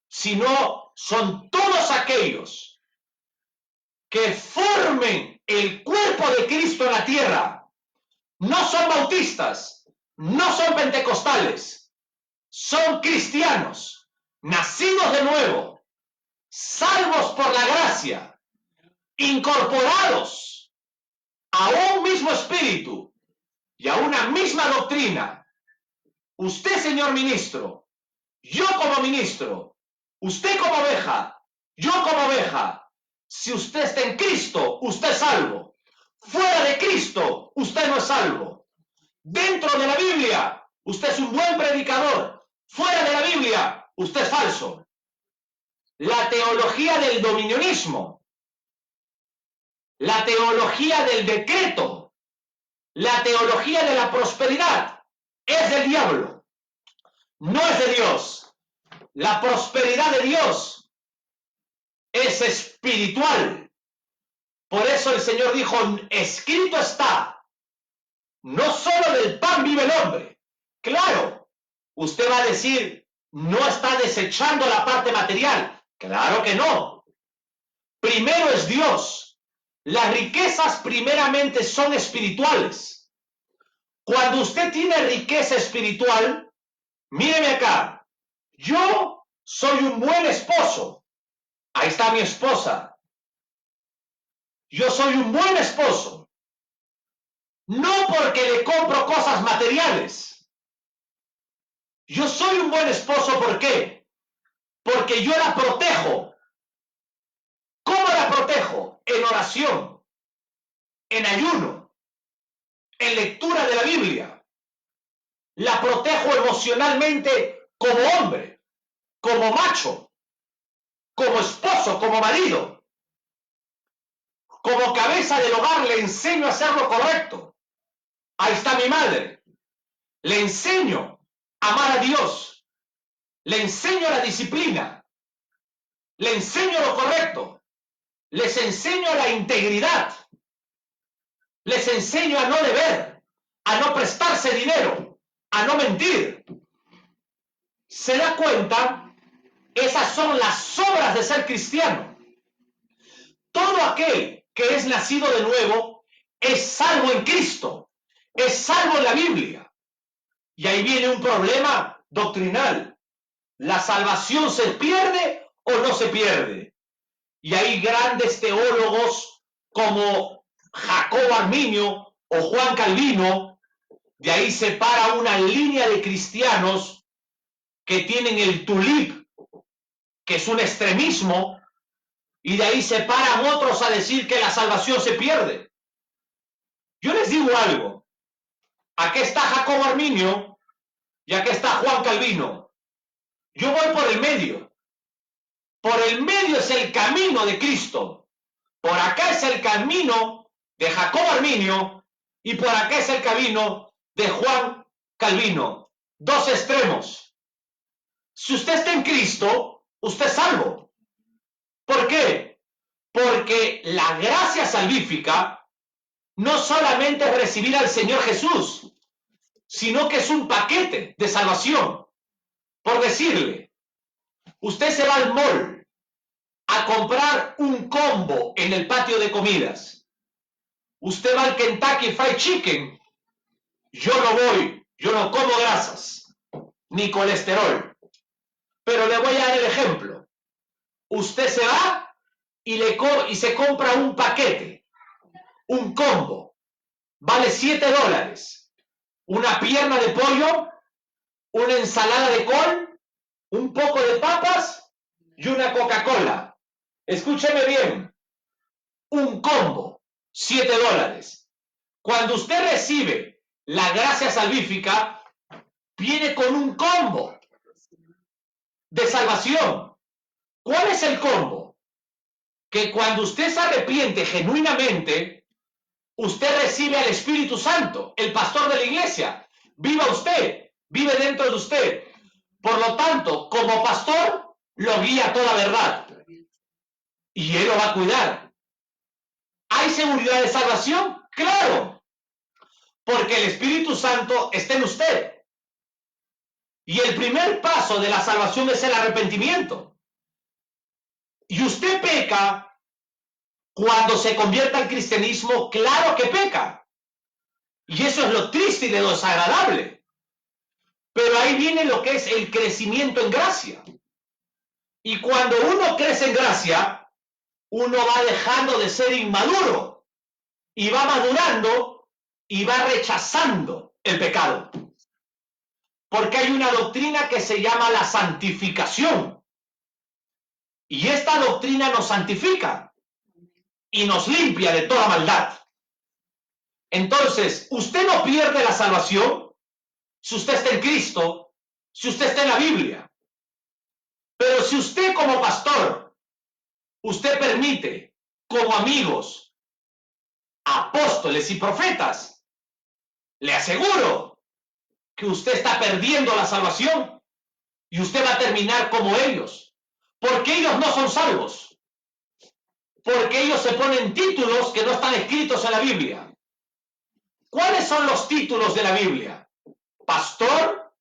sino son todos aquellos que formen el cuerpo de Cristo en la tierra. No son bautistas, no son pentecostales, son cristianos, nacidos de nuevo, salvos por la gracia, incorporados a un mismo espíritu y a una misma doctrina. Usted, señor ministro, yo como ministro, usted como oveja, yo como oveja. Si usted está en Cristo, usted es salvo. Fuera de Cristo, usted no es salvo. Dentro de la Biblia, usted es un buen predicador. Fuera de la Biblia, usted es falso. La teología del dominionismo, la teología del decreto, la teología de la prosperidad es del diablo, no es de Dios. La prosperidad de Dios es espiritual. Por eso el Señor dijo, escrito está, no solo del pan vive el hombre. Claro, usted va a decir, no está desechando la parte material. Claro que no. Primero es Dios. Las riquezas primeramente son espirituales. Cuando usted tiene riqueza espiritual, míreme acá, yo soy un buen esposo. Ahí está mi esposa. Yo soy un buen esposo. No porque le compro cosas materiales. Yo soy un buen esposo, ¿por qué? Porque yo la protejo. ¿Cómo la protejo? En oración, en ayuno, en lectura de la Biblia. La protejo emocionalmente como hombre, como macho, como esposo, como marido. Como cabeza del hogar le enseño a hacer lo correcto. Ahí está mi madre. Le enseño a amar a Dios. Le enseño la disciplina. Le enseño lo correcto. Les enseño la integridad. Les enseño a no deber, a no prestarse dinero, a no mentir. ¿Se da cuenta? Esas son las obras de ser cristiano. Todo aquel que es nacido de nuevo es salvo en Cristo, es salvo en la Biblia. Y ahí viene un problema doctrinal. ¿La salvación se pierde o no se pierde? Y hay grandes teólogos como Jacobo Arminio o Juan Calvino. De ahí se para una línea de cristianos que tienen el tulip, que es un extremismo, y de ahí se paran otros a decir que la salvación se pierde. Yo les digo algo, aquí está Jacobo Arminio y aquí está Juan Calvino. Yo voy por el medio. Por el medio es el camino de Cristo. Por acá es el camino de Jacobo Arminio y por acá es el camino de Juan Calvino. Dos extremos. Si usted está en Cristo, usted es salvo. ¿Por qué? Porque la gracia salvífica no solamente es recibir al Señor Jesús, sino que es un paquete de salvación. Por decirle, usted se va al mall a comprar un combo en el patio de comidas. Usted va al Kentucky Fried Chicken. Yo no voy, yo no como grasas, ni colesterol. Pero le voy a dar el ejemplo. Usted se va y se compra un paquete, un combo. Vale $7. Una pierna de pollo, una ensalada de col, un poco de papas y una Coca-Cola. Escúcheme bien. Un combo, $7. Cuando usted recibe la gracia salvífica, viene con un combo. de salvación. ¿Cuál es el combo? Que cuando usted se arrepiente genuinamente, usted recibe al Espíritu Santo, el pastor de la iglesia. Viva usted, vive dentro de usted. Por lo tanto, como pastor, lo guía a toda verdad. Y Él lo va a cuidar. ¿Hay seguridad de salvación? Claro, porque el Espíritu Santo está en usted. Y el primer paso de la salvación es el arrepentimiento. Y usted peca cuando se convierte al cristianismo, claro que peca. Y eso es lo triste y lo desagradable. Pero ahí viene lo que es el crecimiento en gracia. Y cuando uno crece en gracia, uno va dejando de ser inmaduro y va madurando y va rechazando el pecado. Porque hay una doctrina que se llama la santificación. Y esta doctrina nos santifica y nos limpia de toda maldad. Entonces, usted no pierde la salvación si usted está en Cristo, si usted está en la Biblia. Pero si usted como pastor, usted permite como amigos, apóstoles y profetas, le aseguro que usted está perdiendo la salvación y usted va a terminar como ellos. Porque ellos no son salvos. Porque ellos se ponen títulos que no están escritos en la Biblia. ¿Cuáles son los títulos de la Biblia? Pastor,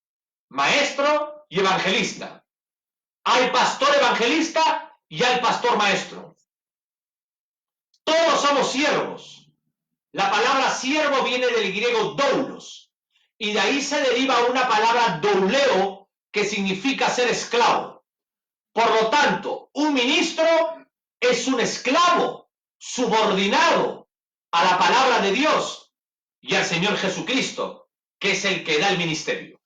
maestro y evangelista. Hay pastor evangelista y hay pastor maestro. Todos somos siervos. La palabra siervo viene del griego doulos y de ahí se deriva una palabra douleo que significa ser esclavo. Por lo tanto, un ministro es un esclavo subordinado a la palabra de Dios y al Señor Jesucristo, que es el que da el ministerio.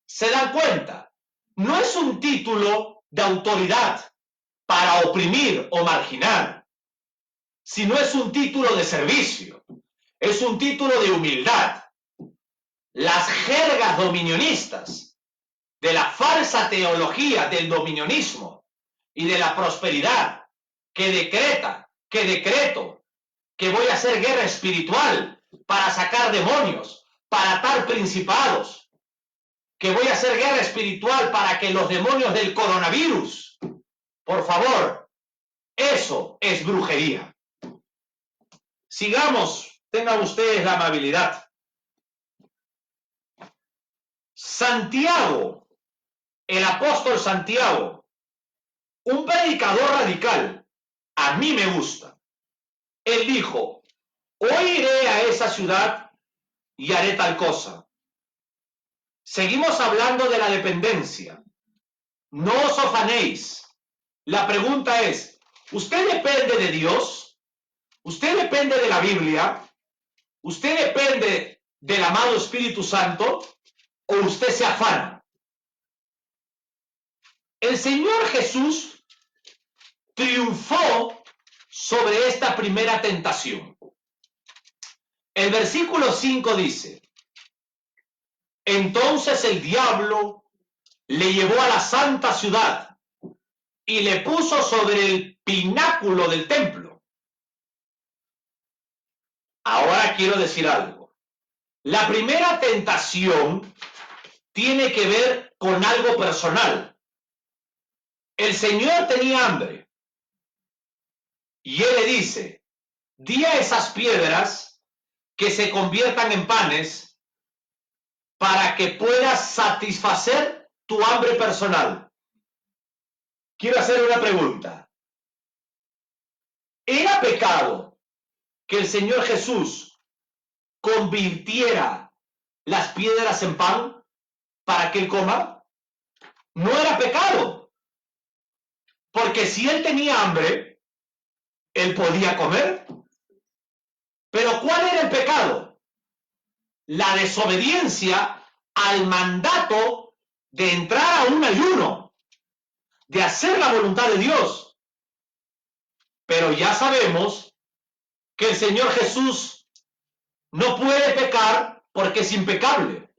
¿Se dan cuenta? No es un título de autoridad para oprimir o marginar, sino es un título de servicio, es un título de humildad. Las jergas dominionistas de la falsa teología del dominionismo y de la prosperidad que decreta, que decreto, que voy a hacer guerra espiritual para sacar demonios, para atar principados, que voy a hacer guerra espiritual para que los demonios del coronavirus, por favor, eso es brujería. Sigamos, tengan ustedes la amabilidad. Santiago, el apóstol Santiago, un predicador radical, a mí me gusta. Él dijo, hoy iré a esa ciudad y haré tal cosa. Seguimos hablando de la dependencia. No os afanéis. La pregunta es, ¿usted depende de Dios? ¿Usted depende de la Biblia? ¿Usted depende del amado Espíritu Santo? ¿O usted se afana? El Señor Jesús triunfó sobre esta primera tentación. El versículo 5 dice, entonces el diablo le llevó a la santa ciudad y le puso sobre el pináculo del templo. Ahora quiero decir algo. La primera tentación tiene que ver con algo personal. El Señor tenía hambre y Él le dice, di a esas piedras que se conviertan en panes para que puedas satisfacer tu hambre personal. Quiero hacer una pregunta. ¿Era pecado que el Señor Jesús convirtiera las piedras en pan para que Él coma? No era pecado. Porque si Él tenía hambre, Él podía comer. Pero ¿cuál era el pecado? La desobediencia al mandato de entrar a un ayuno, de hacer la voluntad de Dios. Pero ya sabemos que el Señor Jesús no puede pecar porque es impecable.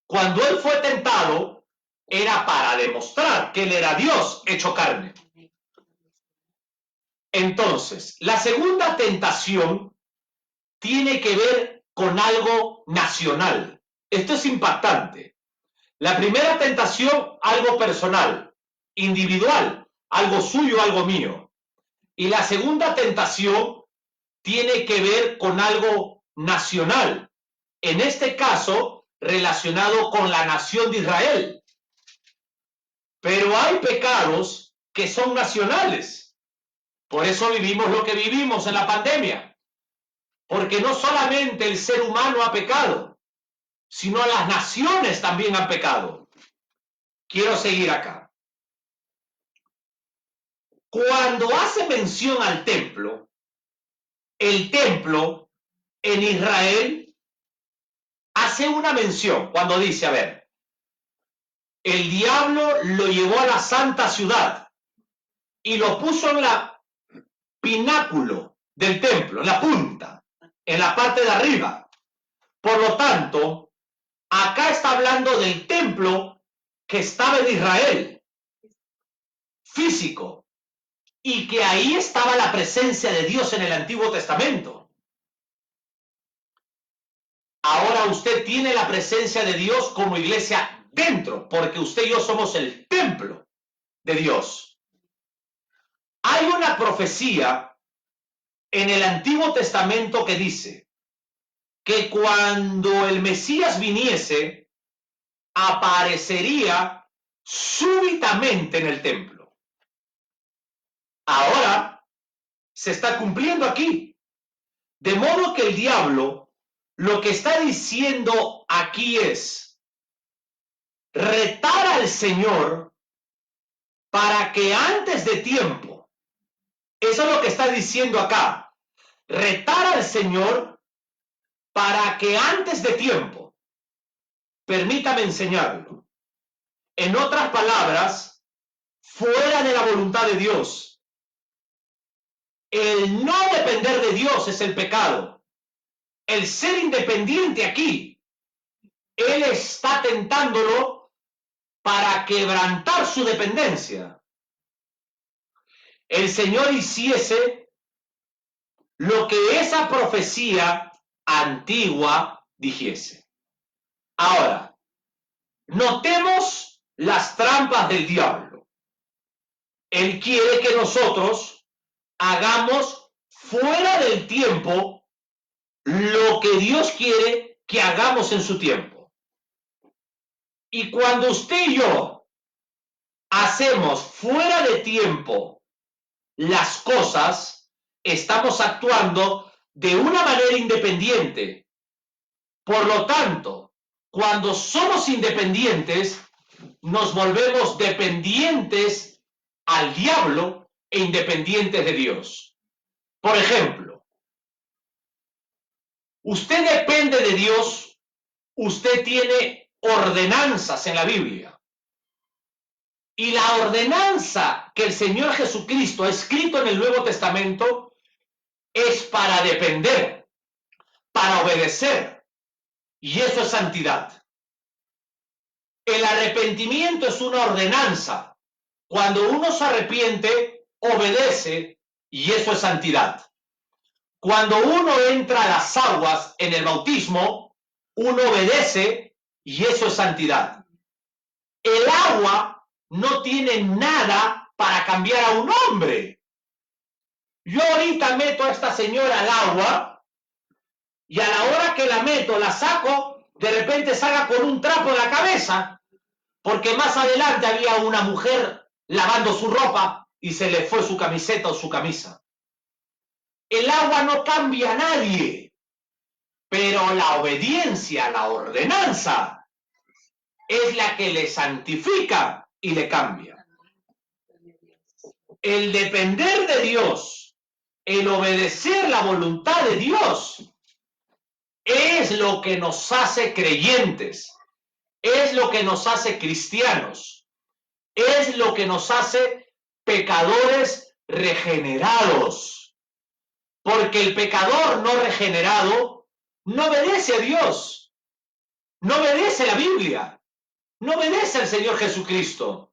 Cuando Él fue tentado, era para demostrar que Él era Dios hecho carne. Entonces, la segunda tentación tiene que ver con algo nacional. Esto es impactante. La primera tentación, algo personal, individual, algo suyo, algo mío. Y la segunda tentación tiene que ver con algo nacional. En este caso, relacionado con la nación de Israel. Pero hay pecados que son nacionales. Por eso vivimos lo que vivimos en la pandemia. Porque no solamente el ser humano ha pecado, sino las naciones también han pecado. Quiero seguir acá. Cuando hace mención al templo, el templo en Israel hace una mención cuando dice, a ver, el diablo lo llevó a la santa ciudad y lo puso en la pináculo del templo, en la punta, en la parte de arriba. Por lo tanto, acá está hablando del templo que estaba en Israel, físico, y que ahí estaba la presencia de Dios en el Antiguo Testamento. Ahora usted tiene la presencia de Dios como iglesia dentro, porque usted y yo somos el templo de Dios. Hay una profecía en el Antiguo Testamento que dice que cuando el Mesías viniese, aparecería súbitamente en el templo. Ahora se está cumpliendo aquí. De modo que el diablo lo que está diciendo aquí es retar al Señor para que antes de tiempo, eso es lo que está diciendo acá, retar al Señor para que antes de tiempo, permítame enseñarlo. En otras palabras, fuera de la voluntad de Dios, el no depender de Dios es el pecado. El ser independiente aquí, Él está tentándolo para quebrantar su dependencia. El Señor hiciese lo que esa profecía antigua dijese. Ahora, notemos las trampas del diablo. Él quiere que nosotros hagamos fuera del tiempo lo que Dios quiere que hagamos en su tiempo. Y cuando usted y yo hacemos fuera de tiempo las cosas, estamos actuando de una manera independiente. Por lo tanto, cuando somos independientes, nos volvemos dependientes al diablo e independientes de Dios. Por ejemplo, usted depende de Dios, usted tiene ordenanzas en la Biblia. Y la ordenanza que el Señor Jesucristo ha escrito en el Nuevo Testamento es para depender, para obedecer. Y eso es santidad. El arrepentimiento es una ordenanza. Cuando uno se arrepiente, obedece, y eso es santidad. Cuando uno entra a las aguas en el bautismo, uno obedece, y eso es santidad. El agua no tiene nada para cambiar a un hombre. Yo ahorita meto a esta señora al agua, y a la hora que la meto, la saco, de repente salga con un trapo en la cabeza, porque más adelante había una mujer lavando su ropa y se le fue su camiseta o su camisa. El agua no cambia a nadie, pero la obediencia, la ordenanza, es la que le santifica y le cambia. El depender de Dios, el obedecer la voluntad de Dios, es lo que nos hace creyentes, es lo que nos hace cristianos, es lo que nos hace pecadores regenerados. Porque el pecador no regenerado no obedece a Dios, no obedece a la Biblia. no obedece al Señor Jesucristo,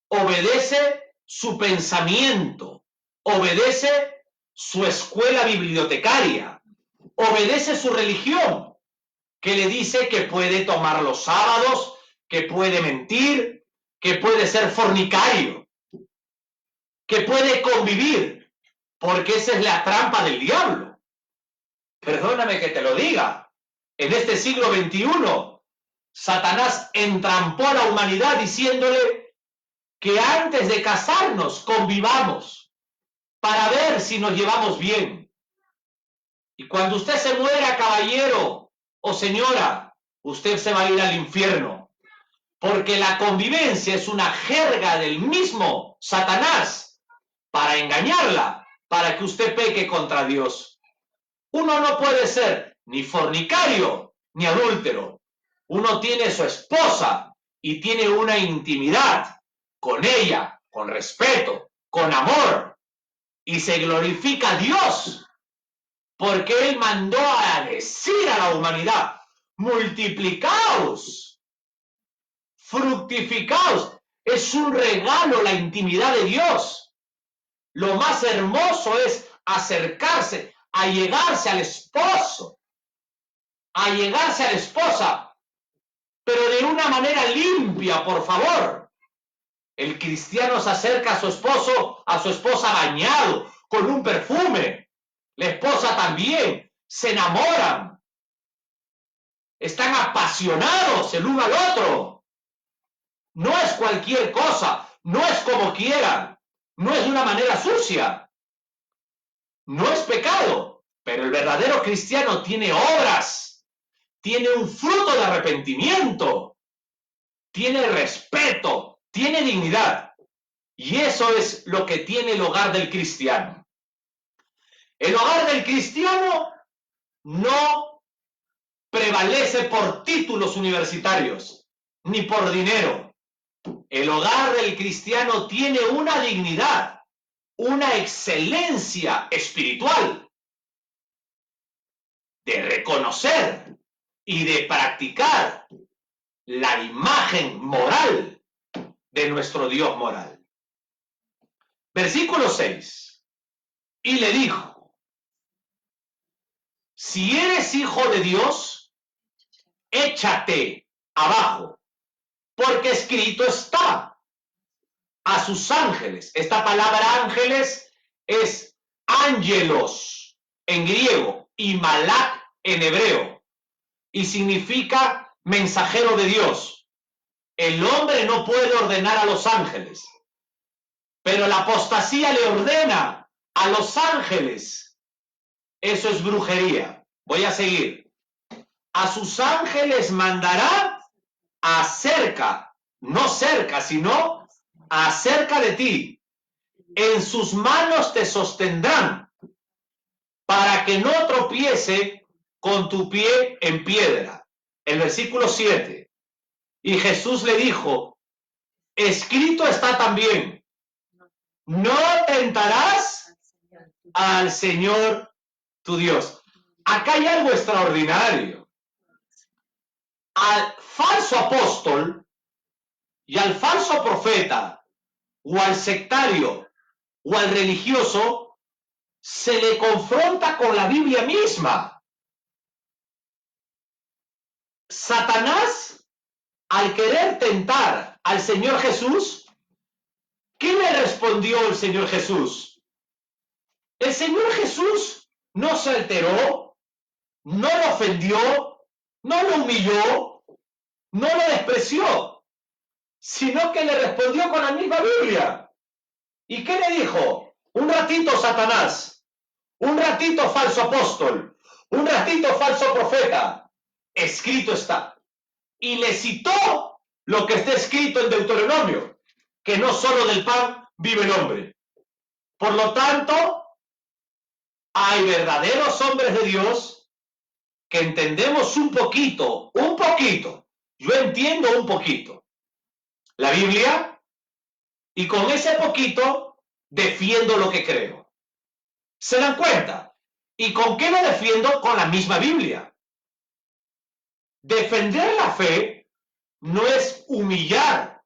obedece su pensamiento, obedece su escuela bibliotecaria, obedece su religión, que le dice que puede tomar los sábados, que puede mentir, que puede ser fornicario, que puede convivir, porque esa es la trampa del diablo. Perdóname que te lo diga, en este siglo XXI, Satanás entrampó a la humanidad diciéndole que antes de casarnos convivamos para ver si nos llevamos bien. Y cuando usted se muera, caballero o señora, usted se va a ir al infierno, porque la convivencia es una jerga del mismo Satanás para engañarla, para que usted peque contra Dios. Uno no puede ser ni fornicario ni adúltero. Uno tiene su esposa y tiene una intimidad con ella, con respeto, con amor, y se glorifica a Dios, porque Él mandó a decir a la humanidad: multiplicaos, fructificaos. Es un regalo la intimidad de Dios. Lo más hermoso es acercarse, allegarse al esposo, allegarse a la esposa, pero de una manera limpia, por favor. El cristiano se acerca a su esposo, a su esposa bañado, con un perfume. La esposa también. Se enamoran. Están apasionados el uno al otro. No es cualquier cosa, no es como quieran, no es de una manera sucia, no es pecado, pero el verdadero cristiano tiene obras, tiene un fruto de arrepentimiento, tiene respeto, tiene dignidad, y eso es lo que tiene el hogar del cristiano. El hogar del cristiano no prevalece por títulos universitarios, ni por dinero. El hogar del cristiano tiene una dignidad, una excelencia espiritual de reconocer y de practicar la imagen moral de nuestro Dios moral. Versículo 6. Y le dijo: si eres hijo de Dios, échate abajo, porque escrito está: a sus ángeles. Esta palabra ángeles es ángelos en griego y malak en hebreo, y significa mensajero de Dios. El hombre no puede ordenar a los ángeles, pero la apostasía le ordena a los ángeles. Eso es brujería. Voy a seguir. A sus ángeles mandará acerca, no cerca, sino acerca de ti. En sus manos te sostendrán, para que no tropiece con tu pie en piedra. El versículo 7. Y Jesús le dijo: escrito está también: no tentarás al Señor tu Dios. Acá hay algo extraordinario. Al falso apóstol y al falso profeta, o al sectario, o al religioso, se le confronta con la Biblia misma. Satanás, al querer tentar al Señor Jesús, ¿qué le respondió el Señor Jesús? El Señor Jesús no se alteró, no lo ofendió, no lo humilló, no lo despreció, sino que le respondió con la misma Biblia. ¿Y qué le dijo? Un ratito, Satanás, un ratito, falso apóstol, un ratito, falso profeta, escrito está. Y le citó lo que está escrito en Deuteronomio, que no solo del pan vive el hombre. Por lo tanto, hay verdaderos hombres de Dios que entendemos un poquito, yo entiendo un poquito la Biblia, y con ese poquito defiendo lo que creo. ¿Se dan cuenta? ¿Y con qué lo defiendo? Con la misma Biblia. Defender la fe no es humillar,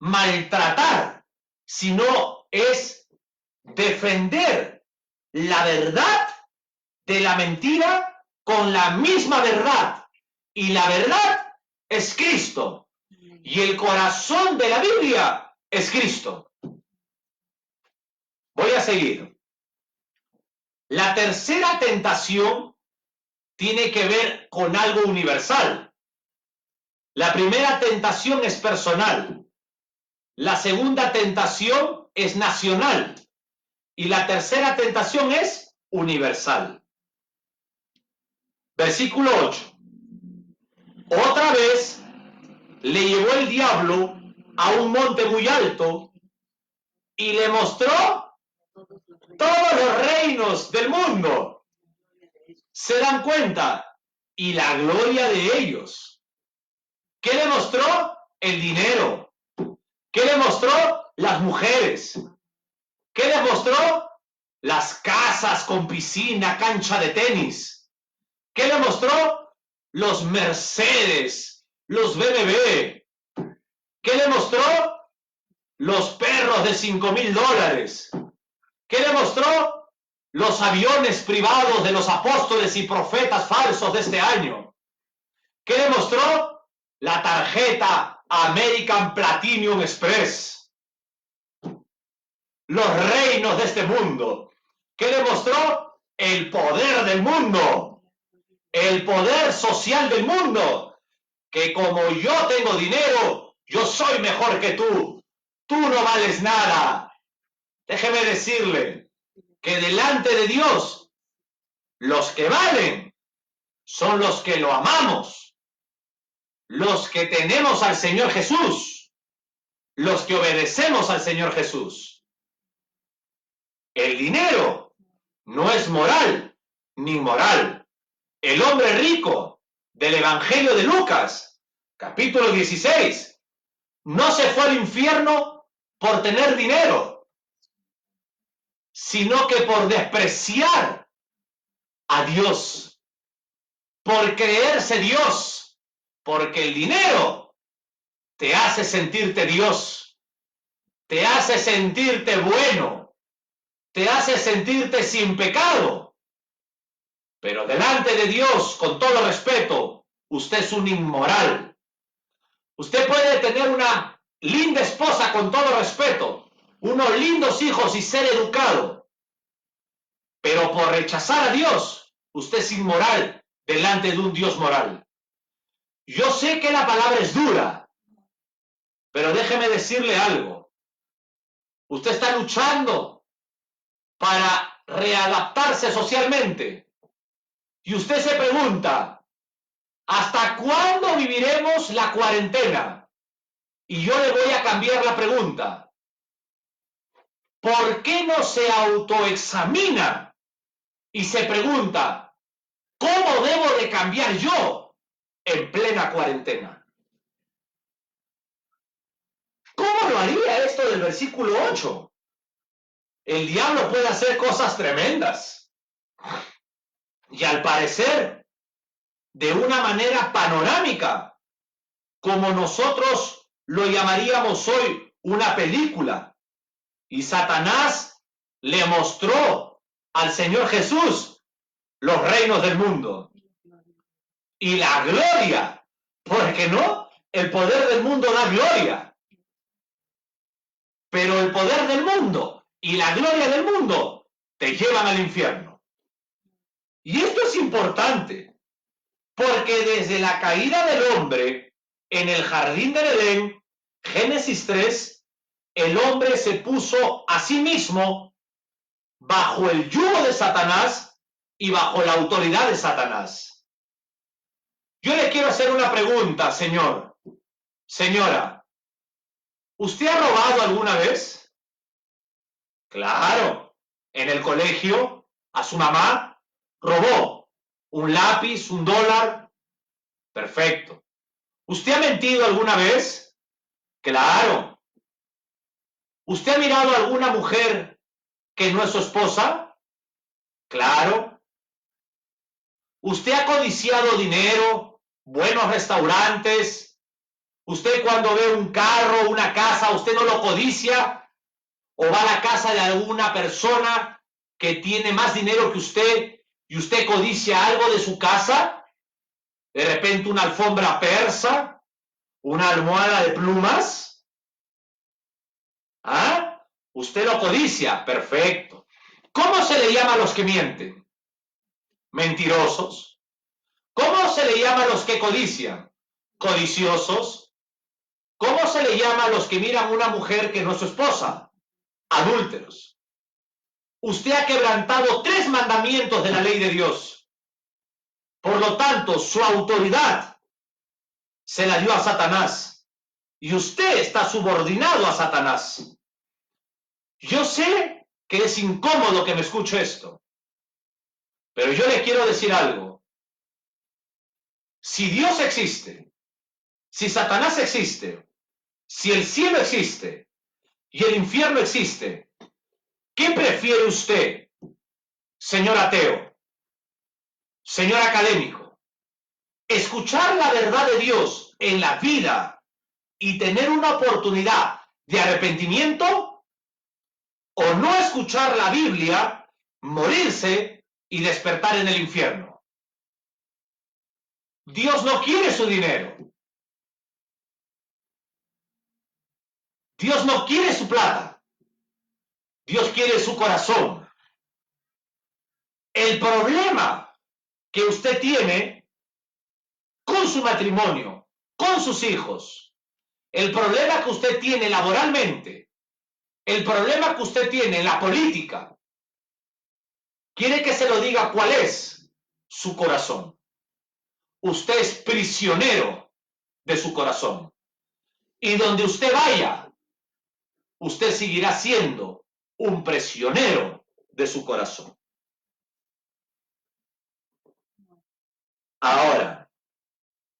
maltratar, sino es defender la verdad de la mentira con la misma verdad. Y la verdad es Cristo. Y el corazón de la Biblia es Cristo. Voy a seguir. La tercera tentación tiene que ver con algo universal. La primera tentación es personal. La segunda tentación es nacional. Y la tercera tentación es universal. Versículo 8. Otra vez le llevó el diablo a un monte muy alto y le mostró todos los reinos del mundo. ¿Se dan cuenta? Y la gloria de ellos. ¿Qué le mostró? El dinero. ¿Qué le mostró? Las mujeres. ¿Qué le mostró? Las casas con piscina, cancha de tenis. ¿Qué le mostró? Los Mercedes, los BMW. ¿Qué le mostró? Los perros de $5,000. ¿Qué le mostró? Los aviones privados de los apóstoles y profetas falsos de este año. ¿Qué le mostró? La tarjeta American Platinum Express. Los reinos de este mundo. ¿Qué le mostró? El poder del mundo. El poder social del mundo. Que como yo tengo dinero, yo soy mejor que tú. Tú no vales nada. Déjeme decirle que delante de Dios, los que valen son los que lo amamos, los que tenemos al Señor Jesús, los que obedecemos al Señor Jesús. El dinero no es moral ni inmoral. El hombre rico del Evangelio de Lucas, capítulo 16, no se fue al infierno por tener dinero, sino que por despreciar a Dios, por creerse Dios, porque el dinero te hace sentirte Dios, te hace sentirte bueno, te hace sentirte sin pecado. Pero delante de Dios, con todo respeto, usted es un inmoral. Usted puede tener una linda esposa con todo respeto, unos lindos hijos y ser educado, pero por rechazar a Dios, usted es inmoral delante de un Dios moral. Yo sé que la palabra es dura, pero déjeme decirle algo. Usted está luchando para readaptarse socialmente y usted se pregunta, ¿hasta cuándo viviremos la cuarentena? Y yo le voy a cambiar la pregunta. ¿Por qué no se autoexamina y se pregunta, ¿cómo debo de cambiar yo en plena cuarentena? ¿Cómo lo haría esto del versículo 8? El diablo puede hacer cosas tremendas. Y al parecer, de una manera panorámica, como nosotros lo llamaríamos hoy una película. Y Satanás le mostró al Señor Jesús los reinos del mundo. Y la gloria, ¿por qué no? El poder del mundo da gloria. Pero el poder del mundo y la gloria del mundo te llevan al infierno. Y esto es importante, porque desde la caída del hombre en el jardín del Edén, Génesis 3, el hombre se puso a sí mismo bajo el yugo de Satanás y bajo la autoridad de Satanás. Yo le quiero hacer una pregunta, señor. Señora, ¿usted ha robado alguna vez? Claro, en el colegio, a su mamá, robó un lápiz, un dólar. Perfecto. ¿Usted ha mentido alguna vez? Claro. ¿Usted ha mirado a alguna mujer que no es su esposa? Claro. ¿Usted ha codiciado dinero, buenos restaurantes? Usted cuando ve un carro, una casa, usted no lo codicia, o va a la casa de alguna persona que tiene más dinero que usted y usted codicia algo de su casa, de repente una alfombra persa, una almohada de plumas. ¿Ah? Usted lo codicia, perfecto. ¿Cómo se le llama a los que mienten? Mentirosos. ¿Cómo se le llama a los que codician? Codiciosos. ¿Cómo se le llama a los que miran a una mujer que no es su esposa? Adúlteros. Usted ha quebrantado 3 mandamientos de la ley de Dios. Por lo tanto, su autoridad se la dio a Satanás. Y usted está subordinado a Satanás. Yo sé que es incómodo que me escuche esto, pero yo le quiero decir algo. Si Dios existe, si Satanás existe, si el cielo existe y el infierno existe, ¿qué prefiere usted, señor ateo, señor académico? ¿Escuchar la verdad de Dios en la vida y tener una oportunidad de arrepentimiento? ¿O no escuchar la Biblia, morirse y despertar en el infierno? Dios no quiere su dinero. Dios no quiere su plata. Dios quiere su corazón. El problema que usted tiene con su matrimonio, con sus hijos, el problema que usted tiene laboralmente, el problema que usted tiene en la política, quiere que se lo diga cuál es su corazón. Usted es prisionero de su corazón. Y donde usted vaya, usted seguirá siendo un prisionero de su corazón. Ahora,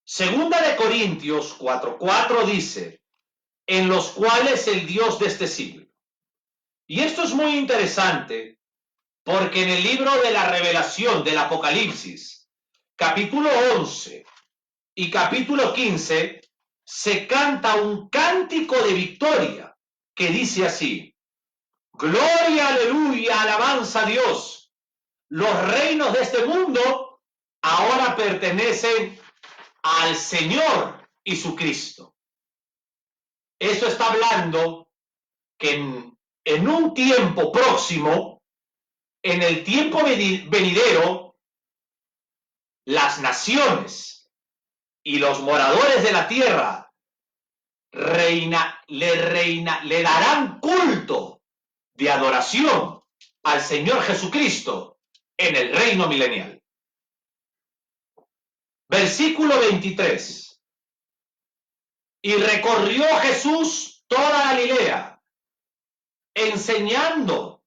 2 Corintios 4:4 dice, en los cuales el Dios de este siglo. Y esto es muy interesante porque en el libro de la Revelación del Apocalipsis, capítulo 11 y capítulo 15, se canta un cántico de victoria que dice así, gloria, aleluya, alabanza a Dios. Los reinos de este mundo ahora pertenecen al Señor y su Cristo. Eso está hablando que en un tiempo próximo, en el tiempo venidero, las naciones y los moradores de la tierra le darán culto de adoración al Señor Jesucristo en el reino milenial. Versículo 23. Y recorrió Jesús toda Galilea, enseñando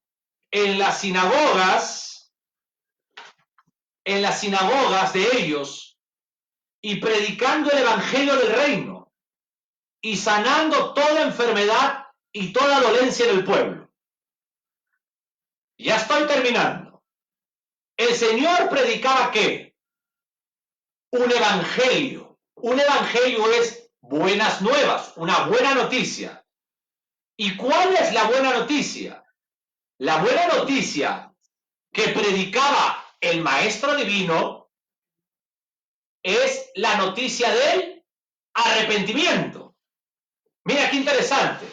en las sinagogas de ellos y predicando el evangelio del reino y sanando toda enfermedad y toda dolencia en el pueblo. Ya estoy terminando. El Señor predicaba ¿qué? Un evangelio. Un evangelio es buenas nuevas, una buena noticia. ¿Y cuál es la buena noticia? La buena noticia que predicaba el Maestro Divino es la noticia del arrepentimiento. Mira qué interesante.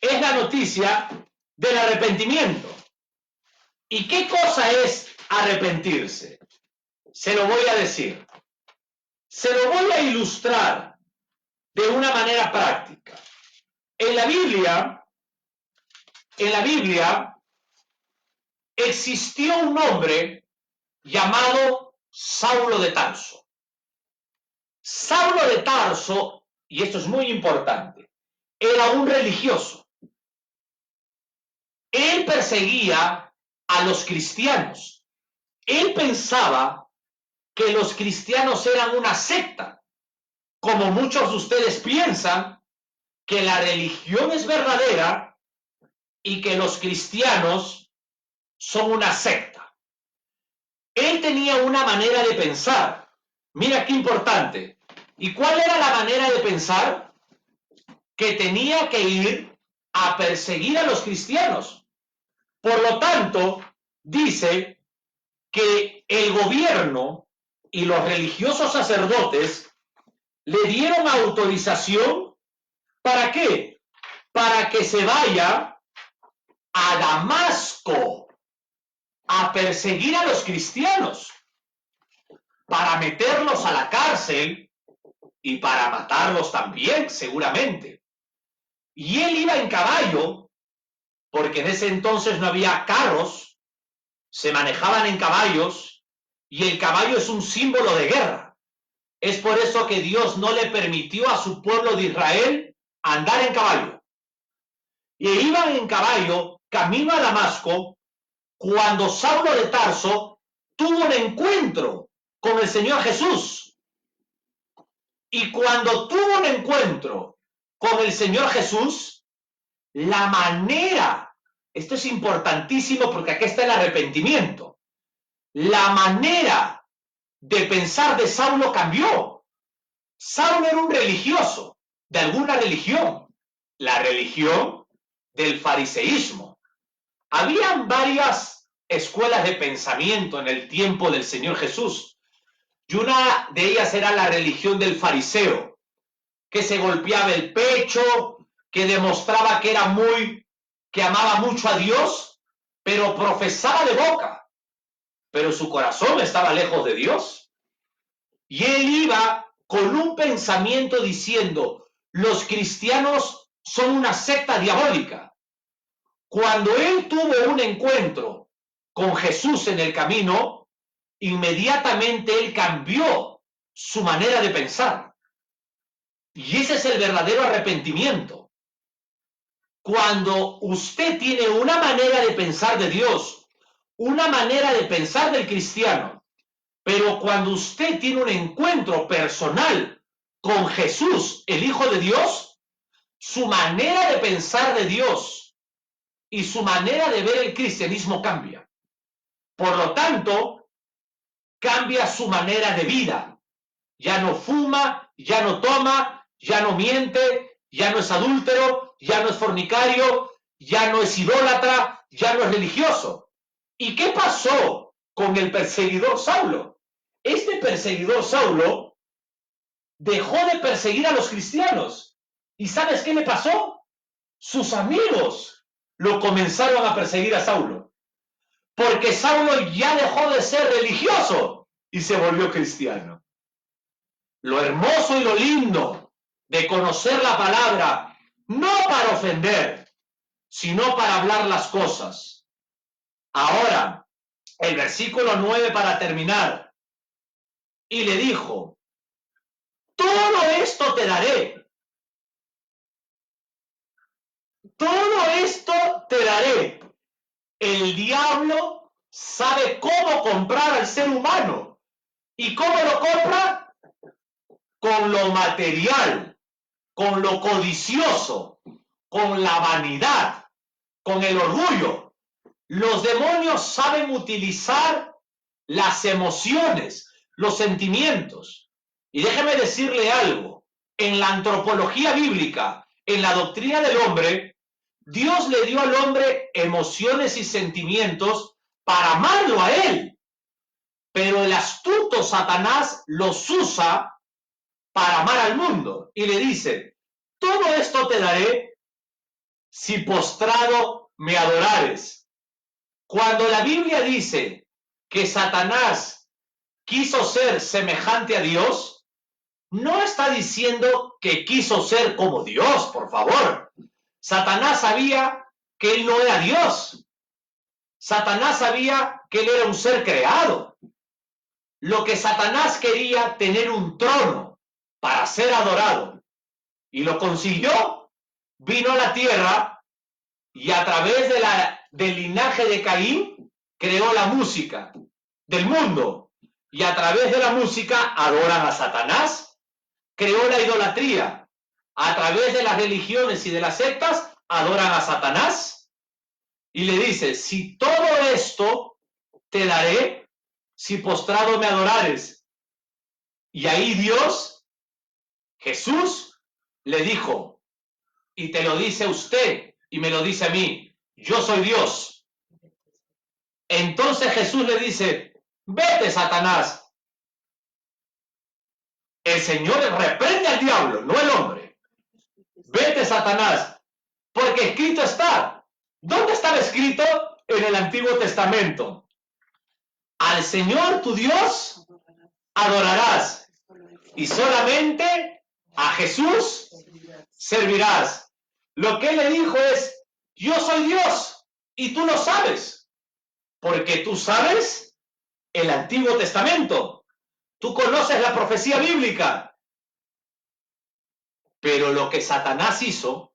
Es la noticia del arrepentimiento. ¿Y qué cosa es arrepentirse? Se lo voy a decir. Se lo voy a ilustrar de una manera práctica. En la Biblia existió un hombre llamado Saulo de Tarso. Saulo de Tarso, y esto es muy importante, era un religioso. Él perseguía a los cristianos. Él pensaba que los cristianos eran una secta, como muchos de ustedes piensan que la religión es verdadera y que los cristianos son una secta. Él tenía una manera de pensar. Mira qué importante. ¿Y cuál era la manera de pensar? Que tenía que ir a perseguir a los cristianos. Por lo tanto, dice que el gobierno y los religiosos sacerdotes le dieron autorización. ¿Para qué? Para que se vaya a Damasco a perseguir a los cristianos, para meterlos a la cárcel y para matarlos también, seguramente. Y él iba en caballo, porque en ese entonces no había carros, se manejaban en caballos, y el caballo es un símbolo de guerra. Es por eso que Dios no le permitió a su pueblo de Israel andar en caballo. Y iban en caballo, camino a Damasco, cuando Saulo de Tarso tuvo un encuentro con el Señor Jesús. Y cuando tuvo un encuentro con el Señor Jesús, la manera, esto es importantísimo porque aquí está el arrepentimiento, la manera de pensar de Saulo cambió. Saulo era un religioso, de alguna religión, la religión del fariseísmo. Habían varias escuelas de pensamiento en el tiempo del Señor Jesús, y una de ellas era la religión del fariseo, que se golpeaba el pecho, que demostraba que era que amaba mucho a Dios, pero profesaba de boca, pero su corazón estaba lejos de Dios. Y él iba con un pensamiento diciendo, los cristianos son una secta diabólica. Cuando él tuvo un encuentro con Jesús en el camino, inmediatamente él cambió su manera de pensar. Y ese es el verdadero arrepentimiento. Cuando usted tiene una manera de pensar de Dios, una manera de pensar del cristiano, pero cuando usted tiene un encuentro personal con Jesús, el Hijo de Dios, su manera de pensar de Dios y su manera de ver el cristianismo cambia. Por lo tanto, cambia su manera de vida. Ya no fuma, ya no toma, ya no miente, ya no es adúltero, ya no es fornicario, ya no es idólatra, ya no es religioso. ¿Y qué pasó con el perseguidor Saulo? Este perseguidor Saulo dejó de perseguir a los cristianos. ¿Y sabes qué le pasó? Sus amigos lo comenzaron a perseguir a Saulo. Porque Saulo ya dejó de ser religioso y se volvió cristiano. Lo hermoso y lo lindo de conocer la palabra, no para ofender, sino para hablar las cosas. Ahora, el versículo 9 para terminar. Y le dijo, todo esto te daré. Todo esto te daré. El diablo sabe cómo comprar al ser humano. ¿Y cómo lo compra? Con lo material, con lo codicioso, con la vanidad, con el orgullo. Los demonios saben utilizar las emociones, los sentimientos. Y déjeme decirle algo, en la antropología bíblica, en la doctrina del hombre, Dios le dio al hombre emociones y sentimientos para amarlo a él. Pero el astuto Satanás los usa para amar al mundo. Y le dice, todo esto te daré si postrado me adorares. Cuando la Biblia dice que Satanás quiso ser semejante a Dios, no está diciendo que quiso ser como Dios, por favor. Satanás sabía que él no era Dios. Satanás sabía que él era un ser creado. Lo que Satanás quería, tener un trono para ser adorado. Y lo consiguió. Vino a la tierra y a través del linaje de Caín creó la música del mundo. Y a través de la música adoran a Satanás. Creó la idolatría. A través de las religiones y de las sectas adoran a Satanás. Y le dice, si todo esto te daré, si postrado me adorares. Y ahí Dios Jesús le dijo, y te lo dice usted y me lo dice a mí, yo soy Dios. Entonces Jesús le dice, vete, Satanás. El Señor reprende al diablo, no el hombre. Vete, Satanás, porque escrito está. ¿Dónde estaba escrito? En el Antiguo Testamento. Al Señor tu Dios adorarás y solamente a Jesús servirás. Lo que él le dijo es, yo soy Dios y tú lo sabes, porque tú sabes el Antiguo Testamento. Tú conoces la profecía bíblica. Pero lo que Satanás hizo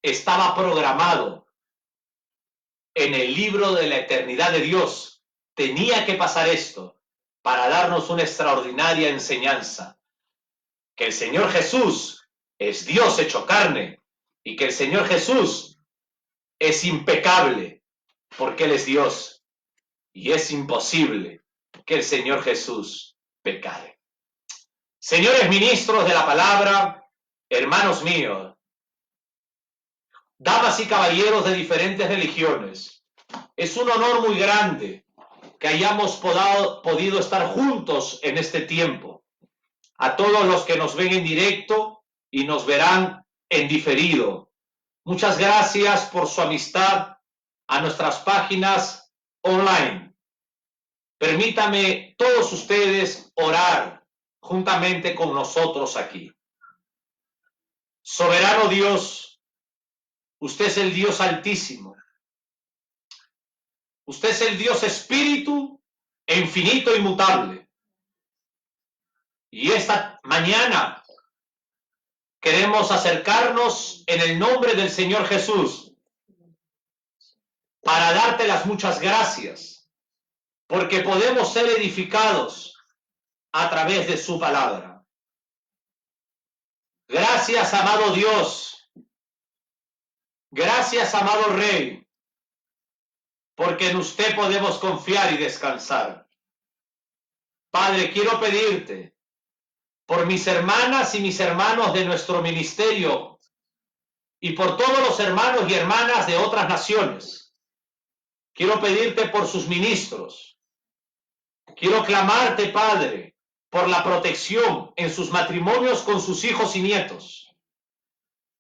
estaba programado en el libro de la eternidad de Dios. Tenía que pasar esto para darnos una extraordinaria enseñanza. Que el Señor Jesús es Dios hecho carne y que el Señor Jesús es impecable porque Él es Dios y es imposible que el Señor Jesús pecare. Señores ministros de la palabra, hermanos míos, damas y caballeros de diferentes religiones, es un honor muy grande que hayamos podido estar juntos en este tiempo. A todos los que nos ven en directo y nos verán en diferido, muchas gracias por su amistad a nuestras páginas online. Permítame todos ustedes orar juntamente con nosotros aquí. Soberano Dios, usted es el Dios altísimo. Usted es el Dios espíritu e infinito e inmutable. Y esta mañana queremos acercarnos en el nombre del Señor Jesús para darte las muchas gracias, porque podemos ser edificados a través de su palabra. Gracias, amado Dios. Gracias, amado Rey, porque en usted podemos confiar y descansar. Padre, quiero pedirte por mis hermanas y mis hermanos de nuestro ministerio y por todos los hermanos y hermanas de otras naciones. Quiero pedirte por sus ministros. Quiero clamarte, Padre, por la protección en sus matrimonios con sus hijos y nietos.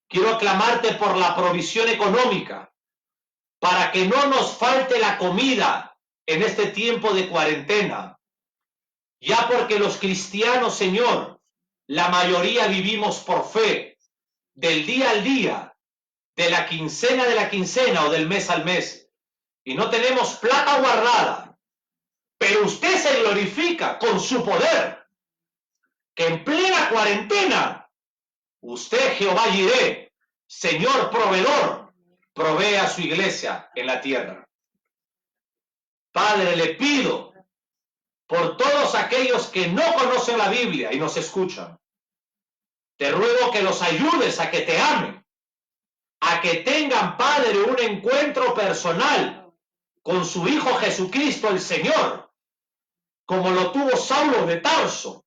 Quiero clamarte por la provisión económica para que no nos falte la comida en este tiempo de cuarentena. Ya porque los cristianos, Señor, la mayoría vivimos por fe, del día al día, de la quincena o del mes al mes, y no tenemos plata guardada, pero usted se glorifica con su poder, que en plena cuarentena, usted, Jehová Jireh, Señor proveedor, provee a su iglesia en la tierra. Padre, le pido por todos aquellos que no conocen la Biblia y nos escuchan, te ruego que los ayudes a que te amen, a que tengan, Padre, un encuentro personal con su Hijo Jesucristo el Señor, como lo tuvo Saulo de Tarso,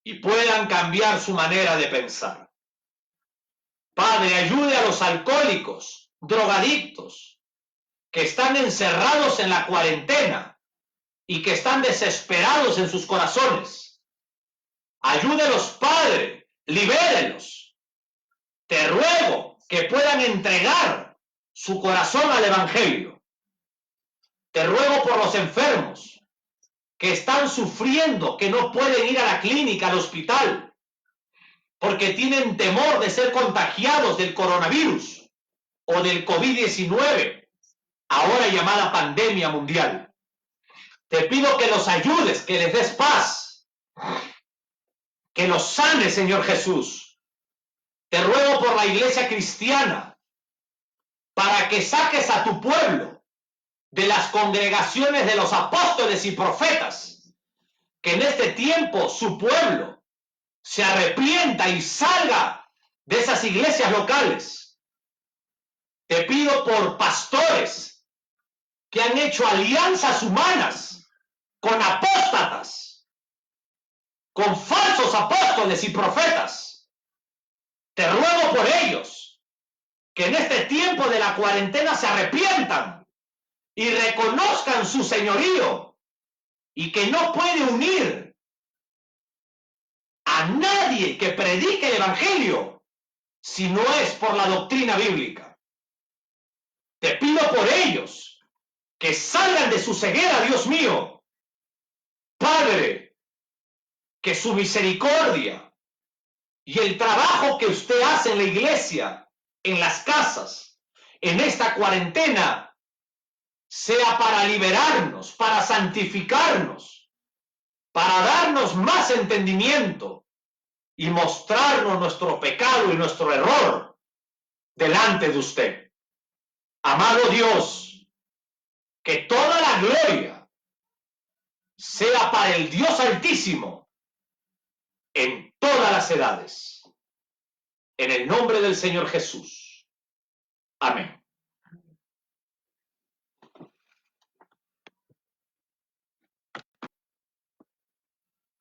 y puedan cambiar su manera de pensar. Padre, ayude a los alcohólicos, drogadictos, que están encerrados en la cuarentena y que están desesperados en sus corazones. Ayúdelos, Padre, libérelos. Te ruego que puedan entregar su corazón al Evangelio. Te ruego por los enfermos que están sufriendo, que no pueden ir a la clínica, al hospital, porque tienen temor de ser contagiados del coronavirus o del COVID-19, ahora llamada pandemia mundial. Te pido que los ayudes, que les des paz, que los sanes, Señor Jesús. Te ruego por la iglesia cristiana, para que saques a tu pueblo de las congregaciones de los apóstoles y profetas, que en este tiempo su pueblo se arrepienta y salga de esas iglesias locales. Te pido por pastores que han hecho alianzas humanas con apóstatas, con falsos apóstoles y profetas. Te ruego por ellos que en este tiempo de la cuarentena se arrepientan y reconozcan su señorío y que no puede unir a nadie que predique el evangelio si no es por la doctrina bíblica. Te pido por ellos que salgan de su ceguera, Dios mío. Padre, que su misericordia y el trabajo que usted hace en la iglesia, en las casas, en esta cuarentena, sea para liberarnos, para santificarnos, para darnos más entendimiento y mostrarnos nuestro pecado y nuestro error delante de usted. Amado Dios, que toda la gloria sea para el Dios Altísimo en todas las edades. En el nombre del Señor Jesús. Amén.